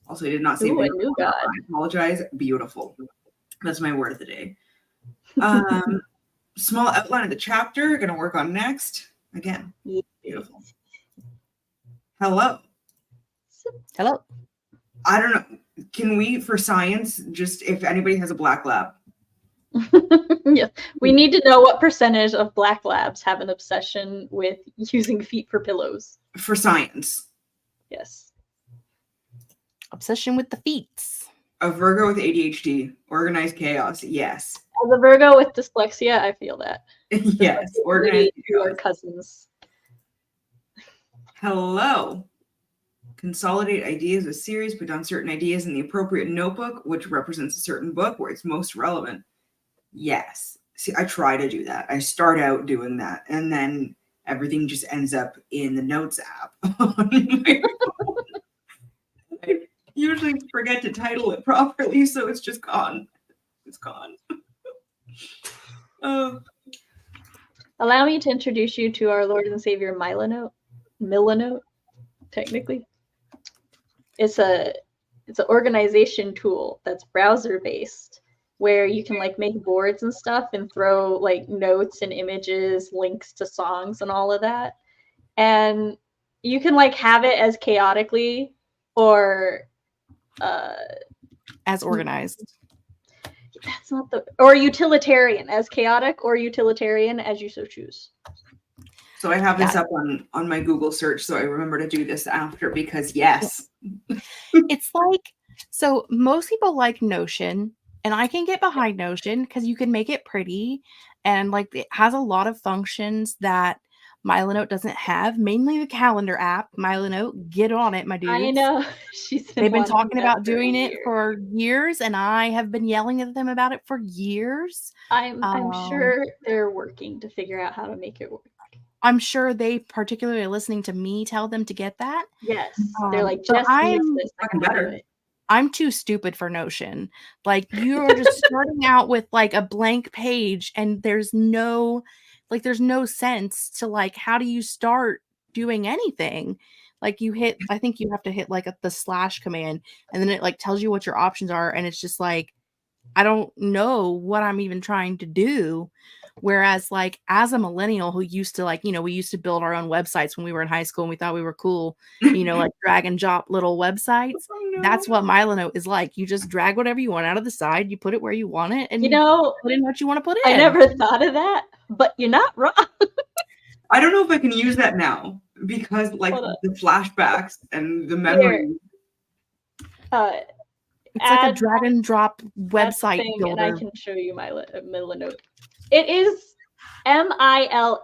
Speaker 1: Also, I did not say beautiful. I apologize. Beautiful. That's my word of the day. Small outline of the chapter. Going to work on next. Again, beautiful. Hello. I don't know. Can we, for science, just if anybody has a black lab?
Speaker 3: Yes. We need to know what percentage of black labs have an obsession with using feet for pillows.
Speaker 1: For science.
Speaker 3: Yes.
Speaker 2: Obsession with the feet.
Speaker 1: A Virgo with ADHD. Organized chaos. Yes.
Speaker 3: As a Virgo with dyslexia, I feel that.
Speaker 1: Yes. Organized chaos.
Speaker 3: Our cousins.
Speaker 1: Hello. Consolidate ideas with series, put down certain ideas in the appropriate notebook, which represents a certain book where it's most relevant. Yes. See, I try to do that. I start out doing that, and then everything just ends up in the notes app on my phone. I usually forget to title it properly, so it's just gone. It's gone. Oh.
Speaker 3: Allow me to introduce you to our Lord and Savior Milanote, technically. It's an organization tool that's browser based, where you can like make boards and stuff and throw like notes and images, links to songs and all of that. And you can like have it as chaotically or
Speaker 2: as organized.
Speaker 3: That's not or utilitarian, as chaotic or utilitarian as you so choose.
Speaker 1: So I have this up on my Google search, so I remember to do this after, because yes.
Speaker 2: It's like, so most people like Notion, and I can get behind Notion because you can make it pretty, and like it has a lot of functions that Milanote doesn't have, mainly the calendar app. Milanote, get on it, my dudes.
Speaker 3: I know.
Speaker 2: They've been talking about doing it for years, and I have been yelling at them about it for years.
Speaker 3: I'm sure they're working to figure out how to make it work.
Speaker 2: I'm sure they particularly listening to me tell them to get that.
Speaker 3: Yes. They're like, Jess needs this. I can do it.
Speaker 2: I'm too stupid for Notion. Like, you're just starting out with like a blank page, and there's no sense to like, how do you start doing anything? Like I think you have to hit like the slash command, and then it like tells you what your options are. And it's just like, I don't know what I'm even trying to do. Whereas like as a millennial who used to like, we used to build our own websites when we were in high school and we thought we were cool, like drag and drop little websites. Oh, no. That's what Milanote is like. You just drag whatever you want out of the side, you put it where you want it, and you put in what you want to put in.
Speaker 3: I never thought of that, but you're not wrong.
Speaker 1: I don't know if I can use that now because like the flashbacks and the memory.
Speaker 2: It's like a drag and drop website builder.
Speaker 3: And I can show you Milanote. It is Mila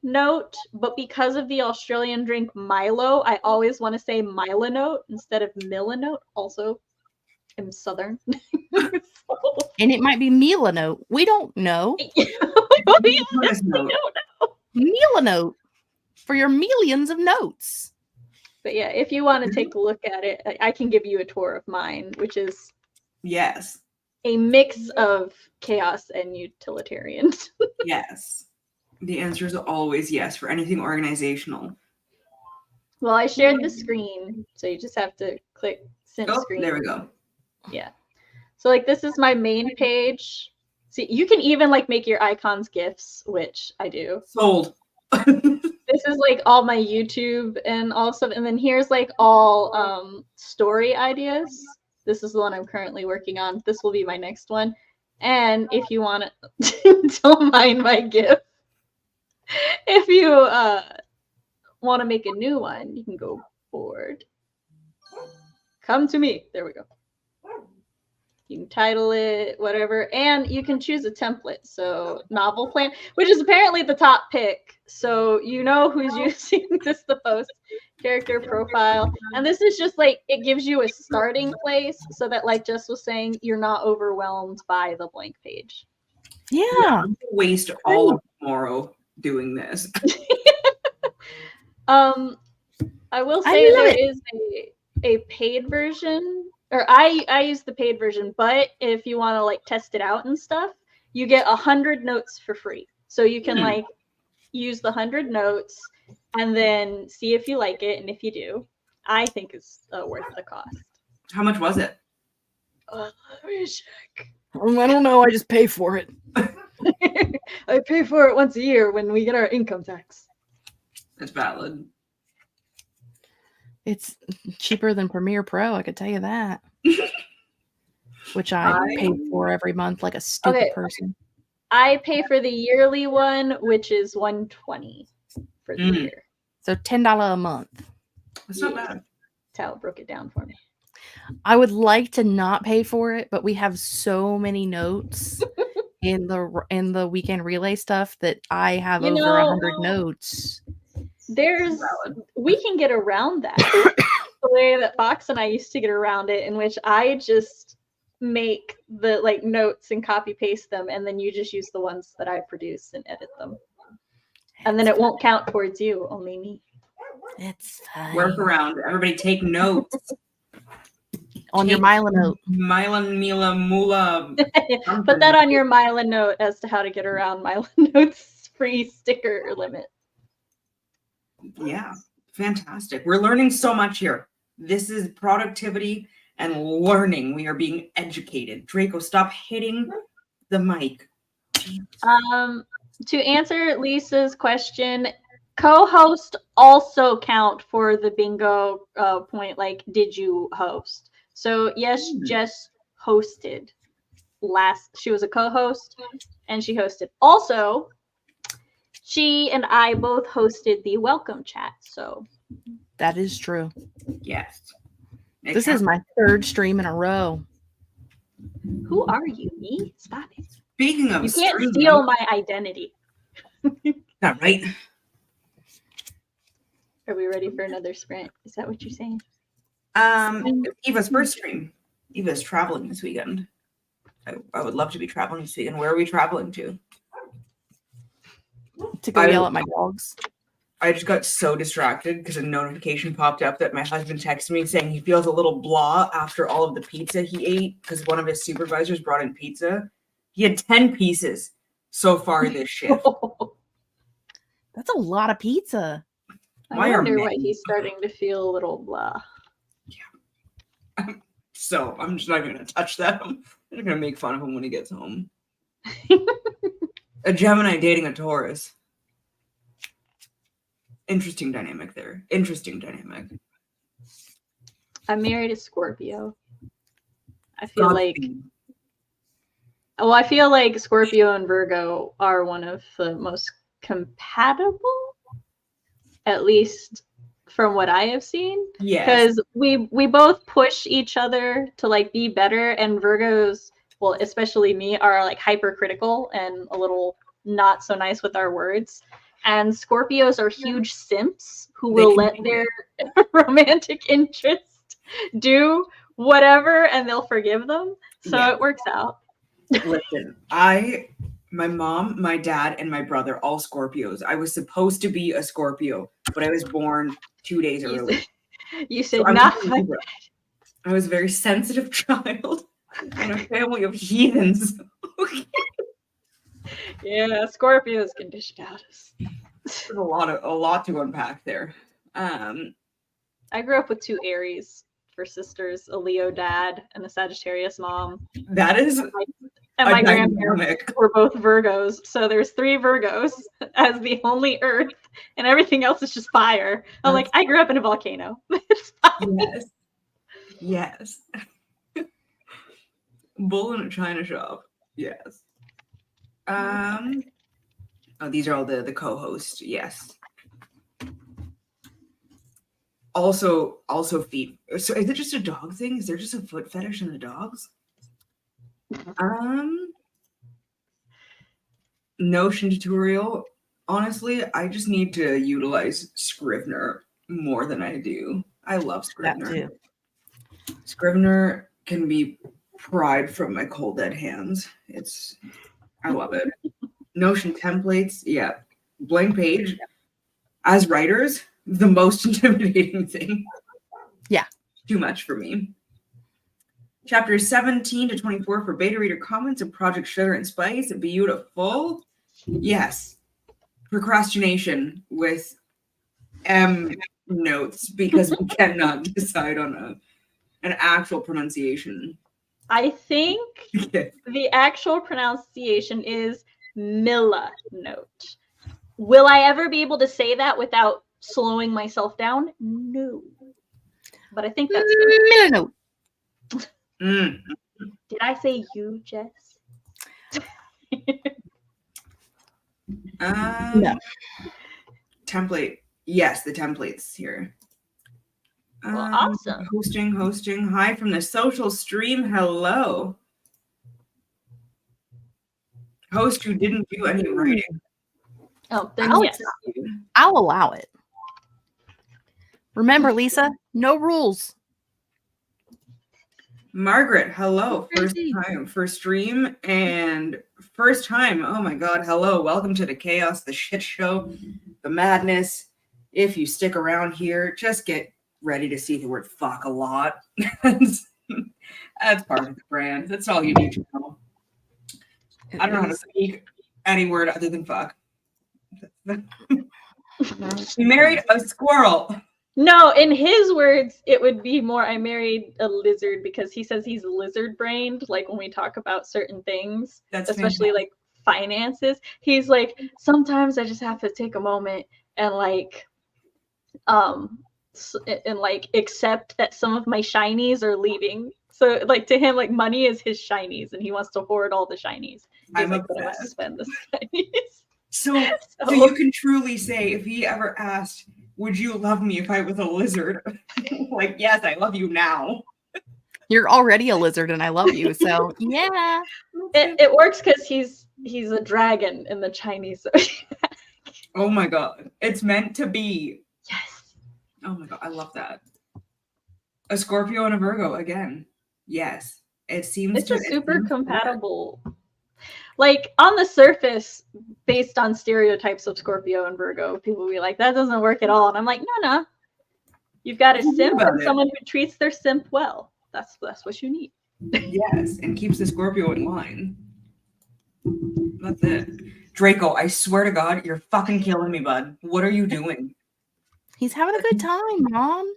Speaker 3: note, but because of the Australian drink Milo, I always want to say Milanote instead of Milanote. Also, I'm Southern.
Speaker 2: And it might be Milanote. We don't know. Milanote for your millions of notes.
Speaker 3: But yeah, if you want to take a look at it, I can give you a tour of mine, which is
Speaker 1: Yes.
Speaker 3: A mix of chaos and utilitarian.
Speaker 1: Yes. The answer is always yes for anything organizational.
Speaker 3: Well, I shared the screen, so you just have to click sync
Speaker 1: Oh,
Speaker 3: screen.
Speaker 1: there we go.
Speaker 3: Yeah. So like this is my main page. See, you can even like make your icons GIFs, which I do.
Speaker 1: Sold.
Speaker 3: This is like all my YouTube and all stuff. And then here's like all story ideas. This is the one I'm currently working on. This will be my next one. And if you want to, don't mind my GIF. If you want to make a new one, you can go board. Come to me. There we go. You can title it, whatever, and you can choose a template. So novel plan, which is apparently the top pick. So you know who's using this the most. Character profile. And this is just like, it gives you a starting place so that like Jess was saying, you're not overwhelmed by the blank page.
Speaker 2: Yeah.
Speaker 1: Waste all of tomorrow doing this.
Speaker 3: I will say there is a paid version, or I use the paid version, but if you want to like test it out and stuff, you get 100 notes for free. So you can like use the 100 notes and then see if you like it, and if you do, I think it's worth the cost.
Speaker 1: How much was it?
Speaker 3: Let me check.
Speaker 2: I don't know. I just pay for it.
Speaker 3: I pay for it once a year when we get our income tax.
Speaker 1: That's valid.
Speaker 2: It's cheaper than Premiere Pro, I could tell you that. Which I pay for every month like a stupid person.
Speaker 3: I pay for the yearly one, which is $120 for the year.
Speaker 2: So $10 a month.
Speaker 1: That's not bad.
Speaker 3: Tal broke it down for me.
Speaker 2: I would like to not pay for it, but we have so many notes in the weekend relay stuff that I have over 100 notes. We can get around that. The way that Fox and I used to get around it, in which I just make the like notes and copy paste them, and then you just use the ones that I produce and edit them. And then it won't count towards you, only me. It's fine.
Speaker 1: Work around. Everybody take notes.
Speaker 2: On your Mila note.
Speaker 1: Mila, Mila, Mula.
Speaker 3: Put that on your Mila note as to how to get around Mila notes free sticker limit.
Speaker 1: Yeah, fantastic. We're learning so much here. This is productivity and learning. We are being educated. Draco, stop hitting the mic.
Speaker 3: To answer Lisa's question, co-host also count for the bingo point. Like, did you host? So yes, Jess hosted she was a co-host and she hosted. Also, she and I both hosted the welcome chat. So
Speaker 2: that is true.
Speaker 1: Yes.
Speaker 2: This is my third stream in a row.
Speaker 3: Who are you? Me? Stop it.
Speaker 1: Speaking of,
Speaker 3: you can't steal my identity.
Speaker 1: Not right.
Speaker 3: Are we ready for another sprint? Is that what you're saying?
Speaker 1: Eva's first stream. Eva's traveling this weekend. I would love to be traveling this weekend. Where are we traveling to?
Speaker 2: To go yell at my dogs.
Speaker 1: I just got so distracted because a notification popped up that my husband texted me saying he feels a little blah after all of the pizza he ate because one of his supervisors brought in pizza. He had 10 pieces so far this shift.
Speaker 2: That's a lot of pizza.
Speaker 3: I wonder why he's starting to feel a little blah.
Speaker 1: Yeah. So I'm just not going to touch that. I'm going to make fun of him when he gets home. A Gemini dating a Taurus. Interesting dynamic there. Interesting dynamic.
Speaker 3: I'm married a Scorpio. I feel like Scorpio and Virgo are one of the most compatible, at least from what I have seen. Yeah. Because we both push each other to like be better, and Virgos, well, especially me, are like hypercritical and a little not so nice with our words. And Scorpios are huge simps who will let their romantic interest do whatever and they'll forgive them. So it works out.
Speaker 1: Listen, my mom, my dad, and my brother, all Scorpios. I was supposed to be a Scorpio, but I was born 2 days early.
Speaker 3: You said not.
Speaker 1: I was a very sensitive child. in a family of heathens. Okay.
Speaker 3: Yeah, Scorpios can dish it out.
Speaker 1: There's a lot to unpack there.
Speaker 3: I grew up with 2 Aries for sisters, a Leo dad and a Sagittarius mom.
Speaker 1: That is
Speaker 3: And
Speaker 1: a
Speaker 3: my grandparents
Speaker 1: dynamic.
Speaker 3: were both Virgos. So there's 3 Virgos as the only earth, and everything else is just fire. I'm like, I grew up in a volcano. It's fine.
Speaker 1: Yes. Yes. Bull in a china shop. Yes. Oh, these are all the co-hosts. Yes. Also feet. So is it just a dog thing? Is there just a foot fetish in the dogs? Notion tutorial. Honestly, I just need to utilize Scrivener more than I do. I love Scrivener.
Speaker 2: That too.
Speaker 1: Scrivener can be pried from my cold dead hands. I love it. Notion templates, yeah. Blank page. As writers, the most intimidating thing.
Speaker 2: Yeah.
Speaker 1: Too much for me. Chapters 17 to 24 for beta reader comments and Project Sugar and Spice. Beautiful. Yes. Procrastination with M notes because we cannot decide on an actual pronunciation.
Speaker 3: I think the actual pronunciation is Milla note. Will I ever be able to say that without slowing myself down? No. But I think that's
Speaker 2: Milla note.
Speaker 3: Did I say you, Jess?
Speaker 2: No.
Speaker 1: Template. Yes, the templates here.
Speaker 3: Well, awesome.
Speaker 1: Hosting. Hi from the social stream. Hello. Host who didn't do any writing.
Speaker 3: Oh, then
Speaker 2: Alex,
Speaker 3: yes.
Speaker 2: I'll allow it. Remember, Lisa, no rules.
Speaker 1: Margaret, hello. First time for stream and first time. Oh my God. Hello. Welcome to the chaos, the shit show, the madness. If you stick around here, just get ready to see the word fuck a lot. That's part of the brand. That's all you need to know. I don't know how to speak any word other than fuck. He married a squirrel.
Speaker 3: No, in his words, it would be more I married a lizard because he says he's lizard brained, like when we talk about certain things, especially like finances. He's like, sometimes I just have to take a moment and accept that some of my shinies are leaving. So like to him, like money is his shinies and he wants to hoard all the shinies. He's like, but I want to spend the shinies.
Speaker 1: So you can truly say if he ever asked, would you love me if I was a lizard? Like, yes, I love you now.
Speaker 2: You're already a lizard and I love you, so yeah.
Speaker 3: It works because he's a dragon in the Chinese.
Speaker 1: Oh my God. It's meant to be.
Speaker 3: Yes.
Speaker 1: Oh my God. I love that. A Scorpio and a Virgo again. Yes. It seems
Speaker 3: it's just super compatible. Like on the surface, based on stereotypes of Scorpio and Virgo, people will be like, that doesn't work at all. And I'm like, no. You've got a simp and someone who treats their simp well. That's what you need.
Speaker 1: Yes, and keeps the Scorpio in line. That's it. Draco, I swear to God, you're fucking killing me, bud. What are you doing?
Speaker 2: He's having a good time, Mom.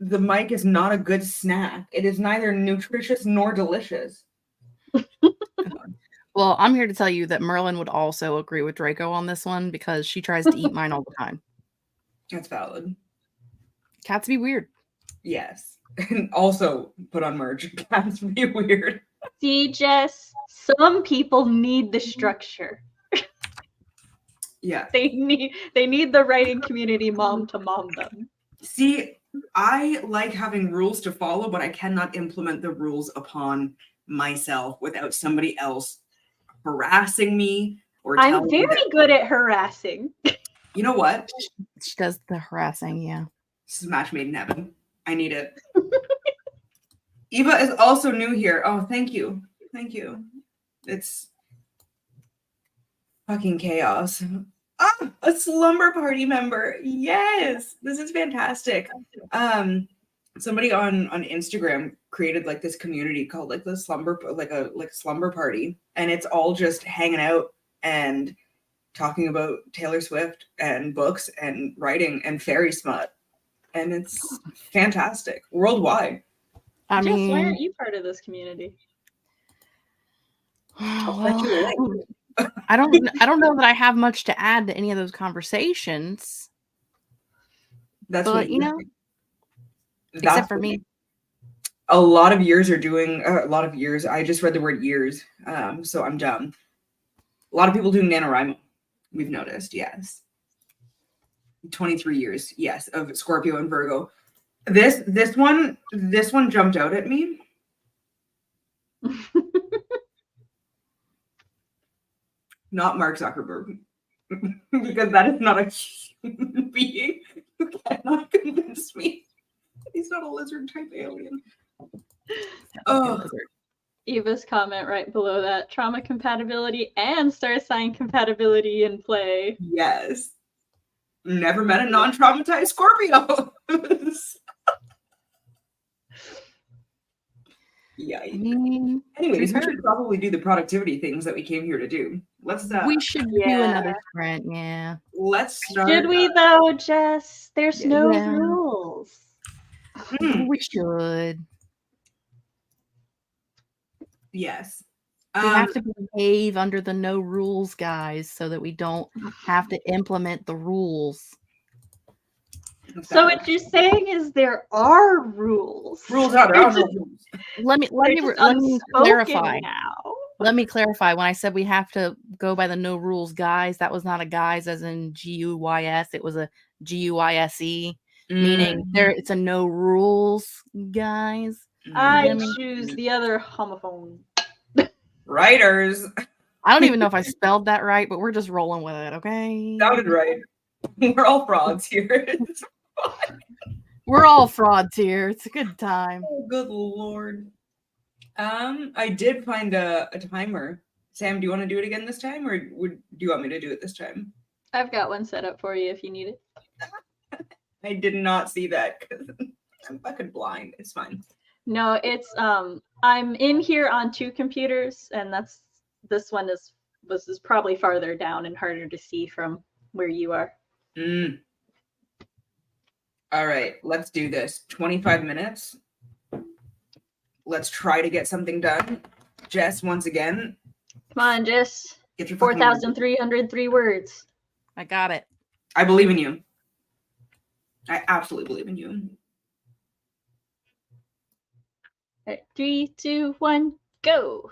Speaker 1: The mic is not a good snack. It is neither nutritious nor delicious.
Speaker 2: Well, I'm here to tell you that Merlin would also agree with Draco on this one because she tries to eat mine all the time.
Speaker 1: That's valid.
Speaker 2: Cats be weird.
Speaker 1: Yes. And also put on merch. Cats be weird.
Speaker 3: See, Jess, some people need the structure.
Speaker 1: Yeah.
Speaker 3: They need the writing community mom to mom them.
Speaker 1: See, I like having rules to follow, but I cannot implement the rules upon myself without somebody else harassing me or
Speaker 3: I'm very good at harassing.
Speaker 1: You know what?
Speaker 2: She does the harassing, yeah.
Speaker 1: This is match made in heaven. I need it. Eva is also new here. Oh, thank you. Thank you. It's fucking chaos. Ah, a slumber party member. Yes, this is fantastic. Somebody on Instagram created like this community called like the slumber, like a slumber party, and it's all just hanging out and talking about Taylor Swift and books and writing and fairy smut, and it's fantastic worldwide.
Speaker 2: I
Speaker 3: Jess, why
Speaker 2: mean,
Speaker 3: aren't you part of this community?
Speaker 1: Send you a link.
Speaker 2: well, I don't know that I have much to add to any of those conversations.
Speaker 1: That's
Speaker 2: But
Speaker 1: what
Speaker 2: you know,
Speaker 1: that's
Speaker 2: except for
Speaker 1: what
Speaker 2: me.
Speaker 1: a lot of years are doing. A lot of years. I just read the word years, so I'm done. A lot of people doing NaNoWriMo. We've noticed, yes. 23 years, yes, of Scorpio and Virgo. This one jumped out at me. Not Mark Zuckerberg, because that is not a human being. You cannot convince me. He's not a lizard type alien. Oh,
Speaker 3: Eva's comment right below that: trauma compatibility and star sign compatibility in play.
Speaker 1: yes. Never met a non-traumatized Scorpio. Yikes.
Speaker 2: I mean,
Speaker 1: Anyways, we should probably do the productivity things that we came here to do. Let's
Speaker 2: we should do another sprint. Yeah.
Speaker 1: let's start.
Speaker 3: Should we though, Jess? There's no
Speaker 2: Yeah.
Speaker 3: rules.
Speaker 2: We should.
Speaker 1: Yes.
Speaker 2: We have to behave under the no rules, guys, so that we don't have to implement the rules.
Speaker 3: So what you're saying is there are rules.
Speaker 1: Rules out. There are no rules.
Speaker 2: Let me clarify.
Speaker 3: Now.
Speaker 2: Let me clarify. When I said we have to go by the no rules, guys, that was not a guys as in GUYS. It was a GUISE, meaning it's a no rules, guys.
Speaker 3: I choose the other homophone.
Speaker 1: Writers.
Speaker 2: I don't even know if I spelled that right, but we're just rolling with it, okay?
Speaker 1: Sounded right. We're all frauds here.
Speaker 2: We're all frauds here. It's a good time.
Speaker 1: Oh, good Lord. I did find a timer. Sam, do you want to do it again this time, or do you want me to do it this time?
Speaker 3: I've got one set up for you if you need it.
Speaker 1: I did not see that because I'm fucking blind. It's fine.
Speaker 3: No, it's I'm in here on 2 computers, and this one is probably farther down and harder to see from where you are.
Speaker 1: All right, let's do this. 25 minutes. Let's try to get something done. Jess, once again.
Speaker 3: Come on, Jess.
Speaker 1: Get your
Speaker 3: 4,303 words.
Speaker 2: I got it.
Speaker 1: I believe in you. I absolutely believe in you.
Speaker 3: All right, 3, 2, 1, go.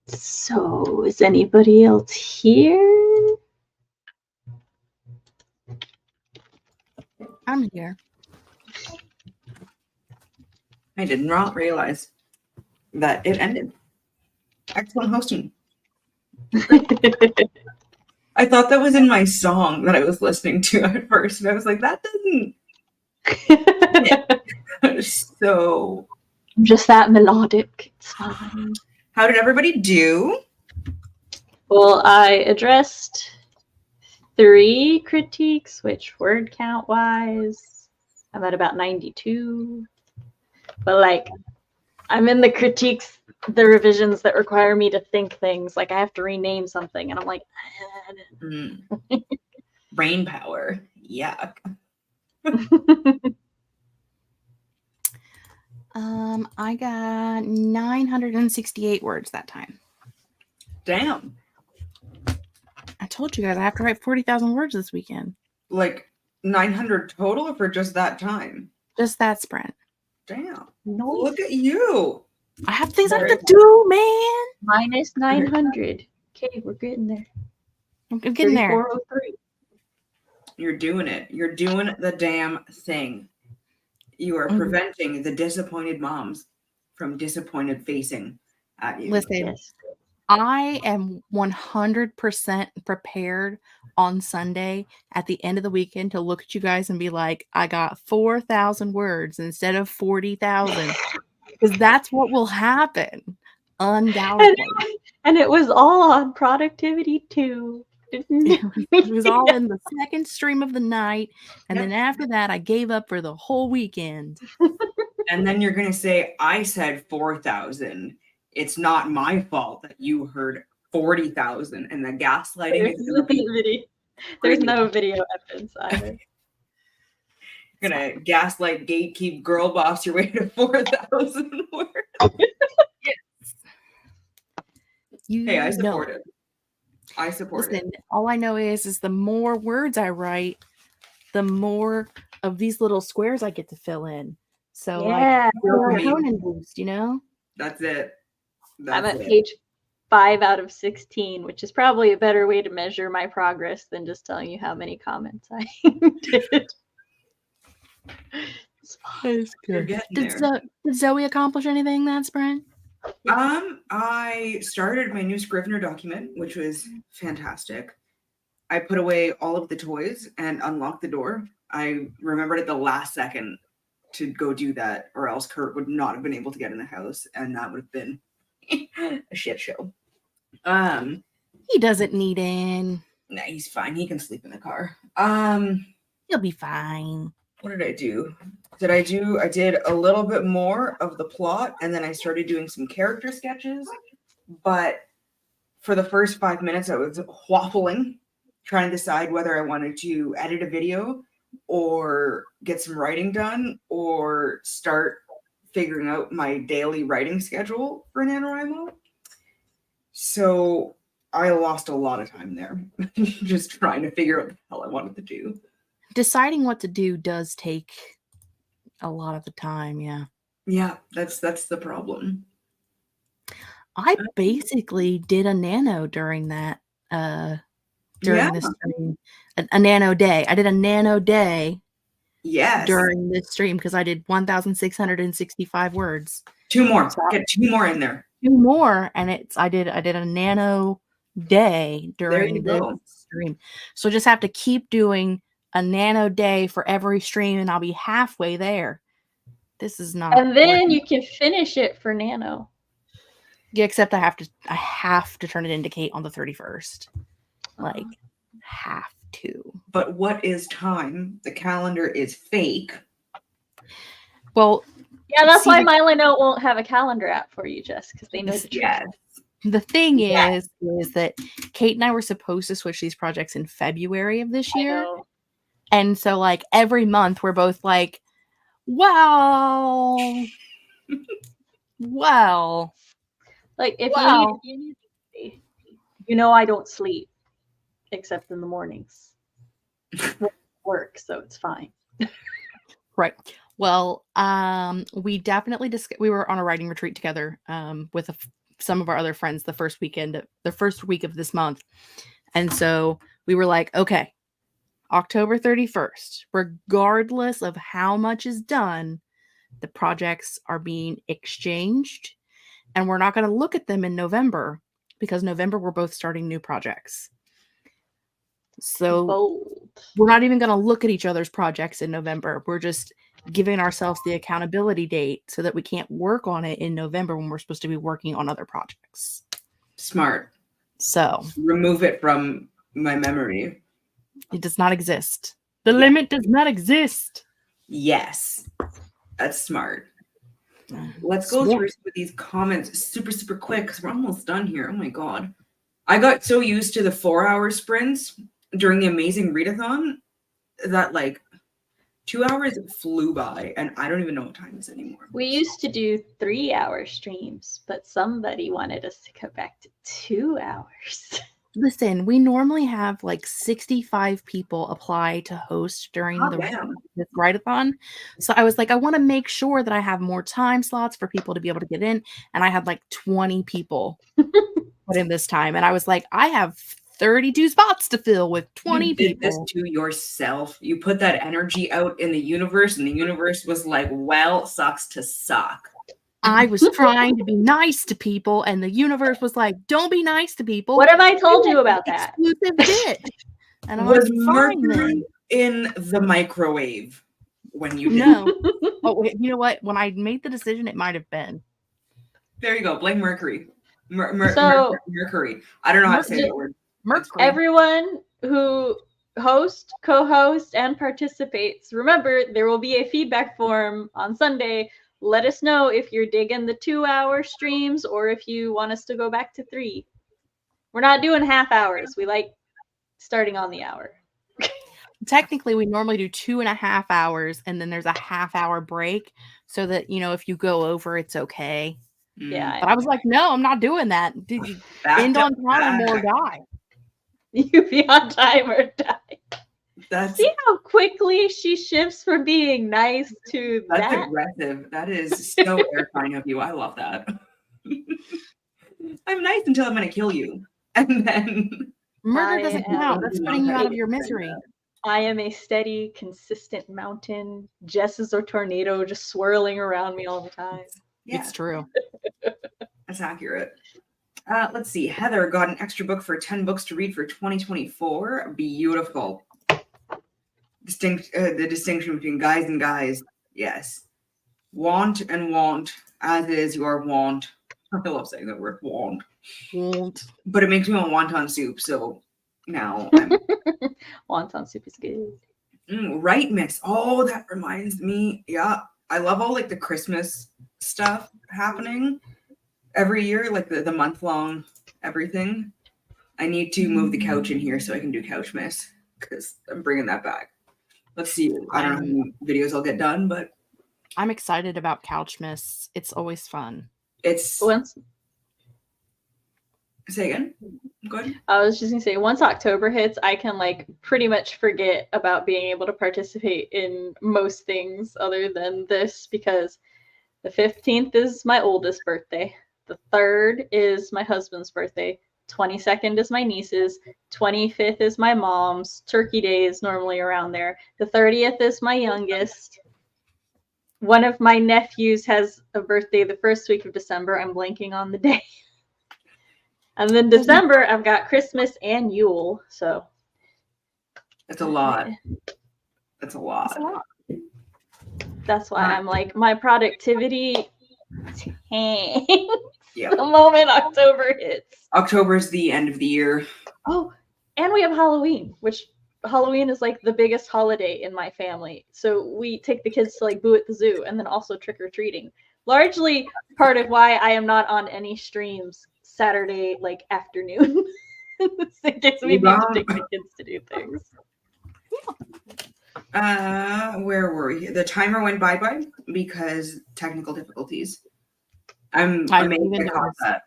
Speaker 3: So, is anybody else here?
Speaker 2: I'm here.
Speaker 1: I did not realize that it ended. Excellent hosting. I thought that was in my song that I was listening to at first, and I was like, that doesn't. So,
Speaker 3: Just that melodic. It's fine.
Speaker 1: how did everybody do?
Speaker 3: Well, I addressed 3 critiques, which word count wise, I'm at about 92. But like, I'm in the critiques, the revisions that require me to think things. Like I have to rename something, and I'm like,
Speaker 1: Brain power. Yuck.
Speaker 2: I got 968 words that time.
Speaker 1: Damn.
Speaker 2: I told you guys I have to write 40,000 words this weekend.
Speaker 1: Like 900 total for just that time?
Speaker 2: Just that sprint.
Speaker 1: Damn.
Speaker 3: Nice.
Speaker 1: Look at you.
Speaker 2: I have things I have to do, man.
Speaker 3: Minus 900. Okay, we're getting there.
Speaker 2: I'm getting there.
Speaker 3: 3403.
Speaker 1: You're doing it. You're doing the damn thing. You are preventing the disappointed moms from disappointed facing at you.
Speaker 2: Listen,
Speaker 3: Yes.
Speaker 2: I am 100% prepared on Sunday at the end of the weekend to look at you guys and be like, I got 4,000 words instead of 40,000. Because that's what will happen, undoubtedly.
Speaker 3: And it was all on productivity too.
Speaker 2: It was all in the second stream of the night. And
Speaker 1: Yep.
Speaker 2: then after that, I gave up for the whole weekend.
Speaker 1: And then you're going to say, I said 4,000. It's not my fault that you heard 40,000. And the gaslighting is going to be.
Speaker 3: There's no video evidence either.
Speaker 1: You're going to gaslight, gatekeep, girl boss your way to 4,000 words. Hey, I support it. I support it.
Speaker 2: All I know is the more words I write, the more of these little squares I get to fill in. So
Speaker 3: yeah,
Speaker 2: like Conan boost, you know?
Speaker 1: That's it.
Speaker 3: I'm at page 5 out of 16, which is probably a better way to measure my progress than just telling you how many comments I did.
Speaker 2: That's good.
Speaker 1: Did
Speaker 2: Zoe accomplish anything that sprint?
Speaker 1: I started my new Scrivener document, which was fantastic. I put away all of the toys and unlocked the door. I remembered at the last second to go do that, or else Kurt would not have been able to get in the house, and that would have been a shit show.
Speaker 2: He doesn't need in.
Speaker 1: Nah, he's fine. He can sleep in the car.
Speaker 2: He'll be fine.
Speaker 1: What did I do? I did a little bit more of the plot, and then I started doing some character sketches. But for the first 5 minutes, I was waffling, trying to decide whether I wanted to edit a video or get some writing done or start figuring out my daily writing schedule for NaNoWriMo. So I lost a lot of time there just trying to figure out what the hell I wanted to do.
Speaker 2: Deciding what to do does take a lot of the time, yeah.
Speaker 1: Yeah, that's the problem.
Speaker 2: I basically did a nano during that this stream. A nano day. I did a nano day during this stream because I did 1,665 words.
Speaker 1: 2 more. So get 2 more in there.
Speaker 2: 2 more, and I did a nano day during this stream. So just have to keep doing a nano day for every stream, and I'll be halfway there. This is not.
Speaker 3: And then you can finish it for nano.
Speaker 2: Yeah, except I have to turn it into Kate on the 31st. Like, have to.
Speaker 1: But what is time? The calendar is fake.
Speaker 2: Well,
Speaker 3: yeah, that's why Mylanote won't have a calendar app for you, Jess, because they know the truth.
Speaker 1: Yes.
Speaker 2: The thing is that Kate and I were supposed to switch these projects in February of this year. And so, like, every month we're both like, well.
Speaker 3: Like, if you need, I don't sleep except in the mornings. Work, so it's fine.
Speaker 2: Right. Well, we definitely we were on a writing retreat together with some of our other friends the first week of this month. And so we were like, okay, October 31st, regardless of how much is done, the projects are being exchanged, and we're not going to look at them in November because November we're both starting new projects. So
Speaker 3: Bold.
Speaker 2: we're not even going to look at each other's projects in November. We're just giving ourselves the accountability date so that we can't work on it in November when we're supposed to be working on other projects.
Speaker 1: Smart.
Speaker 2: So
Speaker 1: Remove it from my memory.
Speaker 2: it does not exist. The limit does not exist.
Speaker 1: Yes. That's smart. Let's go through some of these comments super, super quick because we're almost done here. Oh my God. I got so used to the 4-hour sprints during the Amazing Readathon that like 2 hours flew by and I don't even know what time it is anymore.
Speaker 3: We used to do 3-hour streams, but somebody wanted us to go back to 2 hours.
Speaker 2: Listen, we normally have like 65 people apply to host during this write-a-thon. So I was like, I want to make sure that I have more time slots for people to be able to get in. And I had like 20 people put in this time. And I was like, I have 32 spots to fill with 20 people.
Speaker 1: You did this to yourself. You put that energy out in the universe, and the universe was like, well, sucks to suck.
Speaker 2: I was trying to be nice to people, and the universe was like, don't be nice to people.
Speaker 3: What have I told you about that?
Speaker 2: Exclusive bit. And I'm
Speaker 1: was
Speaker 2: like,
Speaker 1: Mercury in the microwave when you did?
Speaker 2: No. Oh, you know what? When I made the decision, it might have been.
Speaker 1: There you go. Blame Mercury. Mercury. I don't know how to say that word.
Speaker 2: Mercury.
Speaker 3: Everyone who hosts, co-hosts, and participates, remember, there will be a feedback form on Sunday. Let us know if you're digging the 2-hour streams or if you want us to go back to 3. We're not doing half hours. We like starting on the hour.
Speaker 2: Technically, we normally do 2.5 hours, and then there's a half-hour break so that, you know, if you go over, it's okay.
Speaker 3: Yeah.
Speaker 2: But I was like, no, I'm not doing that. Did you end on time or die?
Speaker 3: You be on time or die. See how quickly she shifts from being nice to
Speaker 1: that's
Speaker 3: that?
Speaker 1: Aggressive. That is so terrifying of you. I love that. I'm nice until I'm going to kill you. And then...
Speaker 2: Murder doesn't count. That's putting you out of your misery.
Speaker 3: I am a steady, consistent mountain. Jess is a tornado just swirling around me all the time.
Speaker 2: Yeah. It's true.
Speaker 1: That's accurate. Let's see. Heather got an extra book for 10 books to read for 2024. Beautiful. The distinction between guys and guys. Yes. Want and want, as is your want. I love saying that word, want.
Speaker 2: Want.
Speaker 1: But it makes me want wonton soup, so now
Speaker 3: wonton soup is good.
Speaker 1: Right, Miss. Oh, that reminds me. Yeah. I love all like the Christmas stuff happening every year, like the month-long everything. I need to move the couch in here so I can do Couch Miss because I'm bringing that back. Let's see. I don't know how many videos I'll get done, but
Speaker 2: I'm excited about Couch Miss. It's always fun.
Speaker 1: Say again. Go ahead.
Speaker 3: I was just gonna say, once October hits, I can like pretty much forget about being able to participate in most things other than this, because the 15th is my oldest birthday. The 3rd is my husband's birthday. 22nd is my niece's. 25th is my mom's. Turkey Day is normally around there. The 30th is my youngest. One of my nephews has a birthday the first week of December. I'm blanking on the day. And then December, I've got Christmas and Yule. So
Speaker 1: that's a lot. That's a lot.
Speaker 3: That's why I'm like, my productivity tanks
Speaker 1: the
Speaker 3: moment October hits.
Speaker 1: October is the end of the year.
Speaker 3: Oh, and we have Halloween, which Halloween is like the biggest holiday in my family. So we take the kids to like Boo at the Zoo and then also trick-or-treating. Largely part of why I am not on any streams Saturday like afternoon. It gets me to take the kids to do things.
Speaker 1: Where were we? The timer went bye-bye because technical difficulties. I'm amazed I caught that.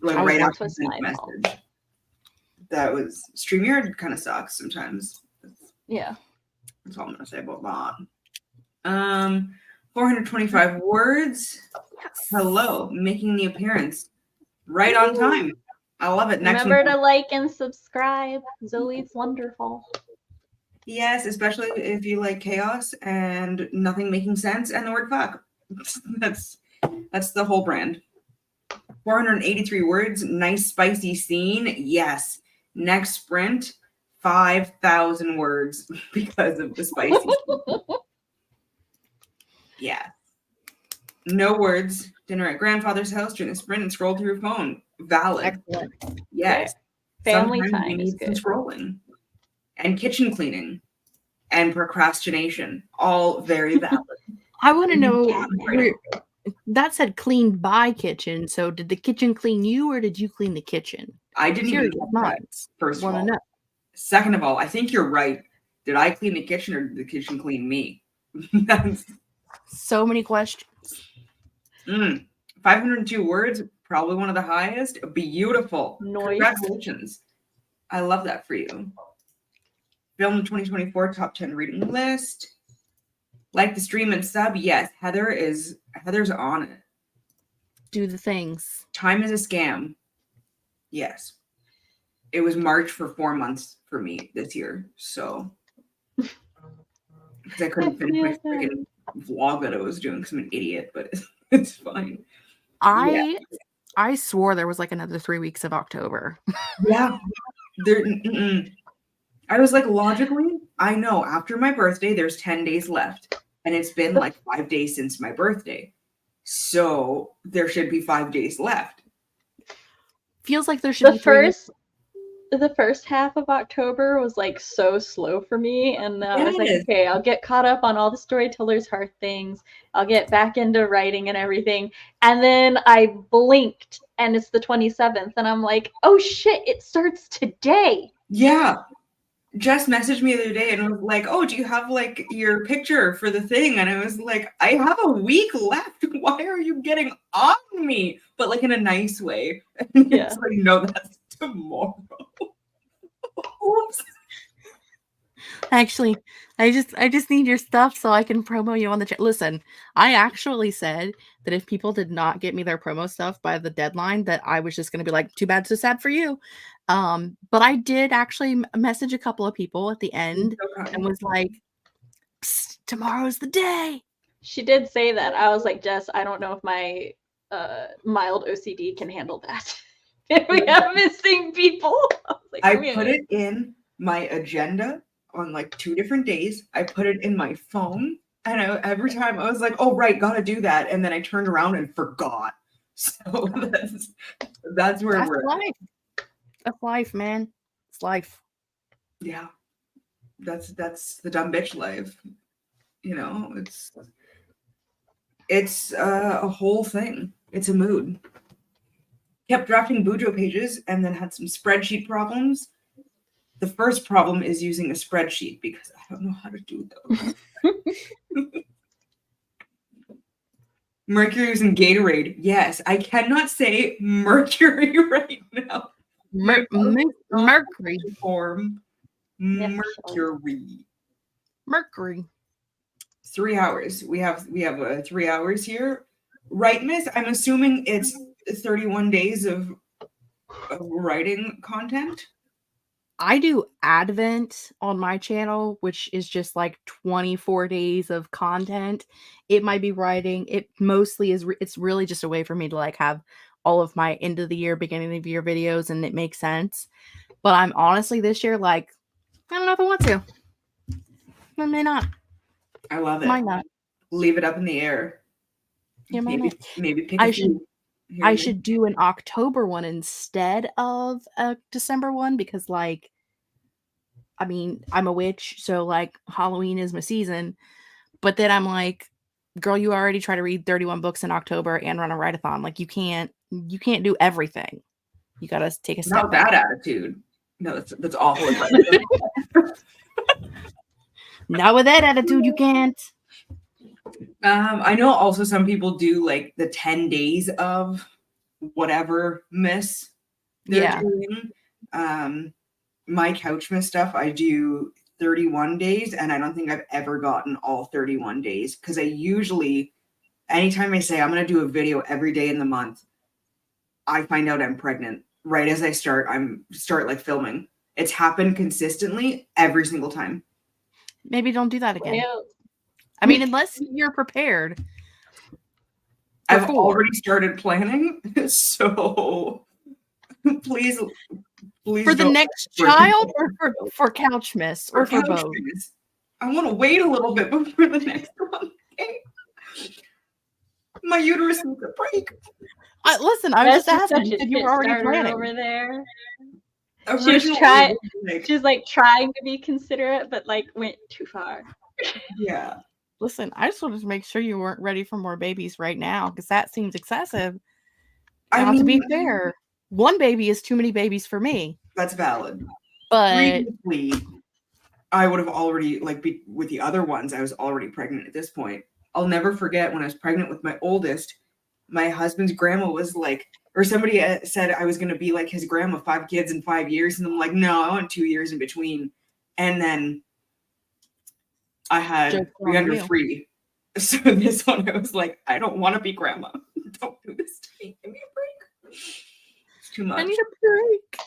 Speaker 1: Like right after the message. That was StreamYard kind of sucks sometimes.
Speaker 3: Yeah.
Speaker 1: That's all I'm gonna say about that. 425 words.
Speaker 2: Yes.
Speaker 1: Hello, making the appearance right on time. I love it. Next
Speaker 3: Remember
Speaker 1: one.
Speaker 3: to like and subscribe. Zoe's wonderful.
Speaker 1: Yes, especially if you like chaos and nothing making sense and the word fuck. That's the whole brand. 483 words, nice spicy scene. Yes. Next sprint, 5,000 words because of the spicy scene. Yeah. No words. Dinner at grandfather's house during the sprint and scroll through your phone. Valid.
Speaker 2: Excellent.
Speaker 1: Yes.
Speaker 3: Family
Speaker 1: Sometimes
Speaker 3: time
Speaker 1: we
Speaker 3: is
Speaker 1: need some
Speaker 3: good.
Speaker 1: scrolling. And kitchen cleaning. And procrastination. All very valid.
Speaker 2: I want to know,
Speaker 1: Right.
Speaker 2: that said clean by kitchen. So did the kitchen clean you or did you clean the kitchen?
Speaker 1: I didn't even
Speaker 2: Serious
Speaker 1: know that,
Speaker 2: minds.
Speaker 1: first of
Speaker 2: Want
Speaker 1: all.
Speaker 2: to know.
Speaker 1: Second of all, I think you're right. Did I clean the kitchen or did the kitchen clean me? That's
Speaker 2: So many questions.
Speaker 1: 502 words, probably one of the highest. Beautiful.
Speaker 3: Nice.
Speaker 1: Congratulations. I love that for you. Film 2024 top 10 reading list. Like the stream and sub, yes. Heather's on it.
Speaker 2: Do the things.
Speaker 1: Time is a scam. Yes. It was March for 4 months for me this year. So because I couldn't finish my freaking vlog that I was doing because I'm an idiot, but it's fine.
Speaker 2: I swore there was like another 3 weeks of October.
Speaker 1: Yeah. I was like, logically, I know after my birthday, there's 10 days left. And it's been like 5 days since my birthday. So there should be 5 days left.
Speaker 2: Feels like there should be 3 weeks.
Speaker 3: The first half of October was like so slow for me, and I was like,
Speaker 1: Yes.
Speaker 3: okay, I'll get caught up on all the Storytellers Hearth things. I'll get back into writing and everything. And then I blinked and it's the 27th and I'm like, oh shit, it starts today.
Speaker 1: Yeah. Jess messaged me the other day and was like, oh, do you have like your picture for the thing? And I was like, I have a week left. Why are you getting on me? But like in a nice way. And
Speaker 3: Yeah.
Speaker 1: it's like, no, that's tomorrow. Oops.
Speaker 2: Actually, I just need your stuff so I can promo you on the chat. Listen, I actually said that if people did not get me their promo stuff by the deadline, that I was just going to be like, too bad, so sad for you. But I did actually message a couple of people at the end and was like, psst, tomorrow's the day.
Speaker 3: She did say that. I was like, Jess, I don't know if my mild OCD can handle that. We have missing people.
Speaker 1: I put it in my agenda on like 2 different days. I put it in my phone, and every time I was like, "Oh right, gotta do that," and then I turned around and forgot. So that's where we're
Speaker 2: life. That's life, man. It's life.
Speaker 1: Yeah, that's the dumb bitch life. You know, it's a whole thing. It's a mood. Kept drafting Bujo pages and then had some spreadsheet problems. The first problem is using a spreadsheet because I don't know how to do those. Mercury was in Gatorade. Yes, I cannot say Mercury right now.
Speaker 2: Mercury.
Speaker 1: Form. Mercury. 3 hours. We have 3 hours here. Right, miss? I'm assuming it's 31 days of writing content.
Speaker 2: I do Advent on my channel, which is just like 24 days of content. It might be writing. It mostly is. It's really just a way for me to like have all of my end of the year, beginning of the year videos, and it makes sense. But I'm honestly this year like, I don't know if I want to. I may not.
Speaker 1: I love it.
Speaker 2: Might not.
Speaker 1: Leave it up in the air.
Speaker 2: Yeah,
Speaker 1: maybe pick a few.
Speaker 2: I should do an October one instead of a December one because, like, I mean, I'm a witch, so like Halloween is my season. But then I'm like, girl, you already try to read 31 books in October and run a write-a-thon. Like, you can't do everything. You gotta take a step.
Speaker 1: Not that attitude. No, that's awful.
Speaker 2: Not with that attitude, you can't.
Speaker 1: I know also some people do like the 10 days of whatever miss they're doing. My couch miss stuff, I do 31 days, and I don't think I've ever gotten all 31 days, because I usually, anytime I say I'm going to do a video every day in the month, I find out I'm pregnant right as I start like filming. It's happened consistently every single time.
Speaker 2: Maybe don't do that again.
Speaker 3: Well,
Speaker 2: I mean, unless you're prepared.
Speaker 1: I've
Speaker 2: For
Speaker 1: already started planning, so please
Speaker 2: for the
Speaker 1: don't-
Speaker 2: next child or for Couch Miss or for
Speaker 1: Couch
Speaker 2: both.
Speaker 1: Miss. I want to wait a little bit before the next one. Okay? My uterus needs a break.
Speaker 2: Listen, I was
Speaker 3: Jess
Speaker 2: just
Speaker 3: is
Speaker 2: asking.
Speaker 3: such
Speaker 2: You
Speaker 3: a
Speaker 2: said you
Speaker 3: shit
Speaker 2: were already
Speaker 3: starter
Speaker 2: planning.
Speaker 3: over there.
Speaker 1: Originally,
Speaker 3: She was like trying to be considerate, but like went too far.
Speaker 1: yeah.
Speaker 2: Listen, I just wanted to make sure you weren't ready for more babies right now, because that seems excessive. Now, to be fair, one baby is too many babies for me.
Speaker 1: That's valid.
Speaker 2: But
Speaker 1: previously, I would have already, like, with the other ones, I was already pregnant at this point. I'll never forget when I was pregnant with my oldest, my husband's grandma was like, or somebody said I was going to be like his grandma, 5 kids in 5 years. And I'm like, no, I want 2 years in between. And then I had 3 under 3. So this one, I was like, I don't want to be grandma. Don't do this to me. Give me a break. It's too much.
Speaker 2: I need a break.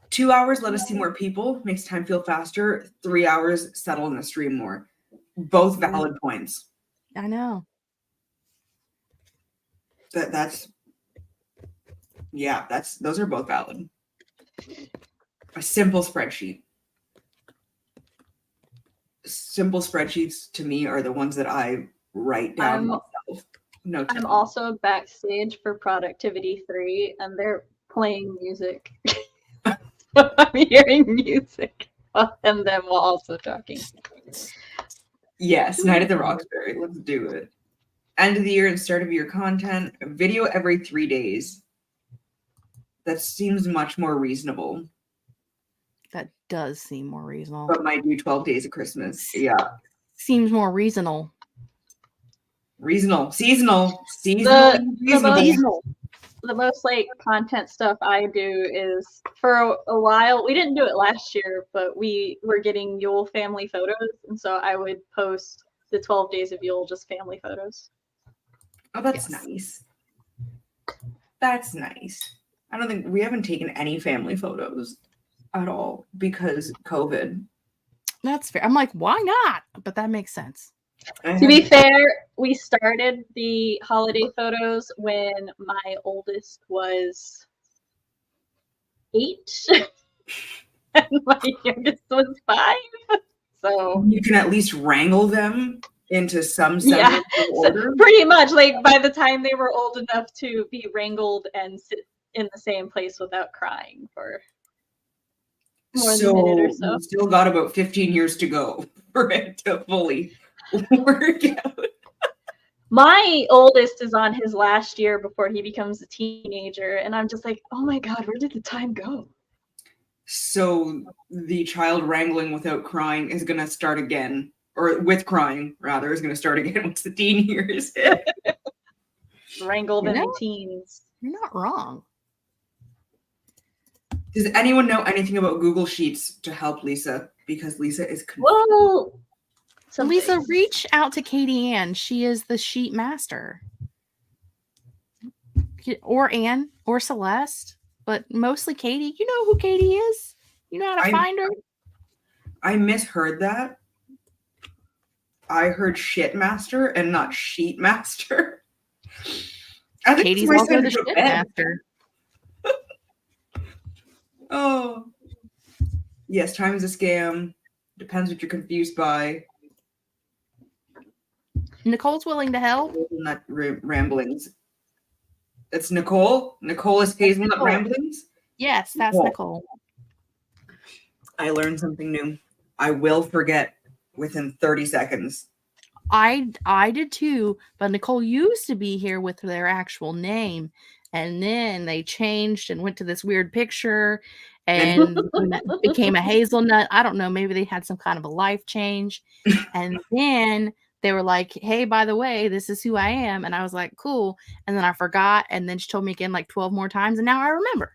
Speaker 1: 2 hours, let us see more people. Makes time feel faster. 3 hours, settle in the stream more. Both valid points.
Speaker 2: I know.
Speaker 1: Those are both valid. A simple spreadsheet. Simple spreadsheets to me are the ones that I write down myself. No,
Speaker 3: I'm also backstage for Productivity 3, and they're playing music. So I'm hearing music and them while also talking.
Speaker 1: Yes, Night at the Roxbury. Let's do it. End of the year and start of year content. A video every 3 days. That seems much more reasonable.
Speaker 2: That does seem more reasonable.
Speaker 1: But might do 12 days of Christmas. Yeah.
Speaker 2: Seems more reasonable.
Speaker 1: Seasonal.
Speaker 3: The most like content stuff I do is, for a while, we didn't do it last year, but we were getting Yule family photos, and so I would post the 12 days of Yule just family photos.
Speaker 1: Oh, that's nice. That's nice. I don't think we haven't taken any family photos at all because COVID.
Speaker 2: That's fair. I'm like, why not? But that makes sense.
Speaker 3: To be fair, we started the holiday photos when my oldest was 8 and my youngest was 5. So
Speaker 1: you can at least wrangle them into some semblance of order.
Speaker 3: So pretty much, like, by the time they were old enough to be wrangled and sit in the same place without crying for more than a minute or so.
Speaker 1: You still got about 15 years to go for it to fully work out.
Speaker 3: My oldest is on his last year before he becomes a teenager, and I'm just like, oh my god, where did the time go?
Speaker 1: So the child wrangling without crying is going to start again, or with crying, rather, is going to start again once the teen years hit.
Speaker 3: Wrangled in the teens.
Speaker 2: You're not wrong.
Speaker 1: Does anyone know anything about Google Sheets to help Lisa? Because Lisa is confused.
Speaker 3: Well,
Speaker 2: Lisa, reach out to Katie Ann. She is the sheet master. Or Ann, or Celeste, but mostly Katie. You know who Katie is? You know how to find her?
Speaker 1: I misheard that. I heard shit master and not sheet master. I think
Speaker 2: Katie's also the shit master.
Speaker 1: Oh. Yes, time is a scam. Depends what you're confused by.
Speaker 2: Nicole's willing to help.
Speaker 1: Hazelnut ramblings. It's Nicole? Nicole is Hazelnut
Speaker 2: Nicole.
Speaker 1: Ramblings?
Speaker 2: Yes, that's Nicole.
Speaker 1: I learned something new. I will forget within 30 seconds.
Speaker 2: I did too, but Nicole used to be here with their actual name, and then they changed and went to this weird picture and became a hazelnut. I don't know, maybe they had some kind of a life change. And then they were like, hey, by the way, this is who I am. And I was like, cool. And then I forgot. And then she told me again like 12 more times. And now I remember.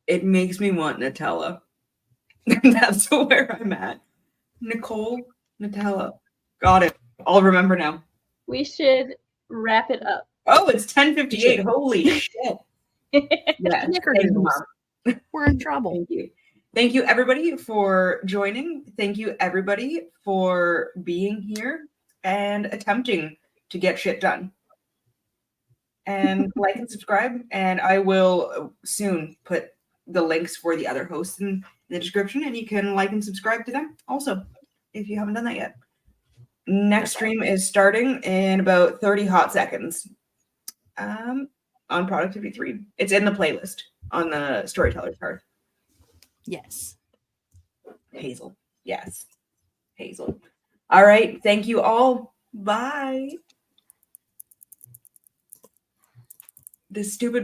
Speaker 1: It makes me want Nutella. That's where I'm at. Nicole, Nutella. Got it. I'll remember now.
Speaker 3: We should wrap it up.
Speaker 1: Oh, it's 10:58. Holy shit. Yes. Thank you,
Speaker 2: Snickerdoodles.
Speaker 1: Mom.
Speaker 2: We're in trouble.
Speaker 1: Thank you. Thank you, everybody, for joining. Thank you, everybody, for being here and attempting to get shit done. And like and subscribe. And I will soon put the links for the other hosts in the description, and you can like and subscribe to them also if you haven't done that yet. Next stream is starting in about 30 hot seconds on Productivity 3. It's in the playlist on the Storytellers Hearth.
Speaker 2: Yes.
Speaker 1: Hazel. Yes. Hazel. All right. Thank you all. Bye. This stupid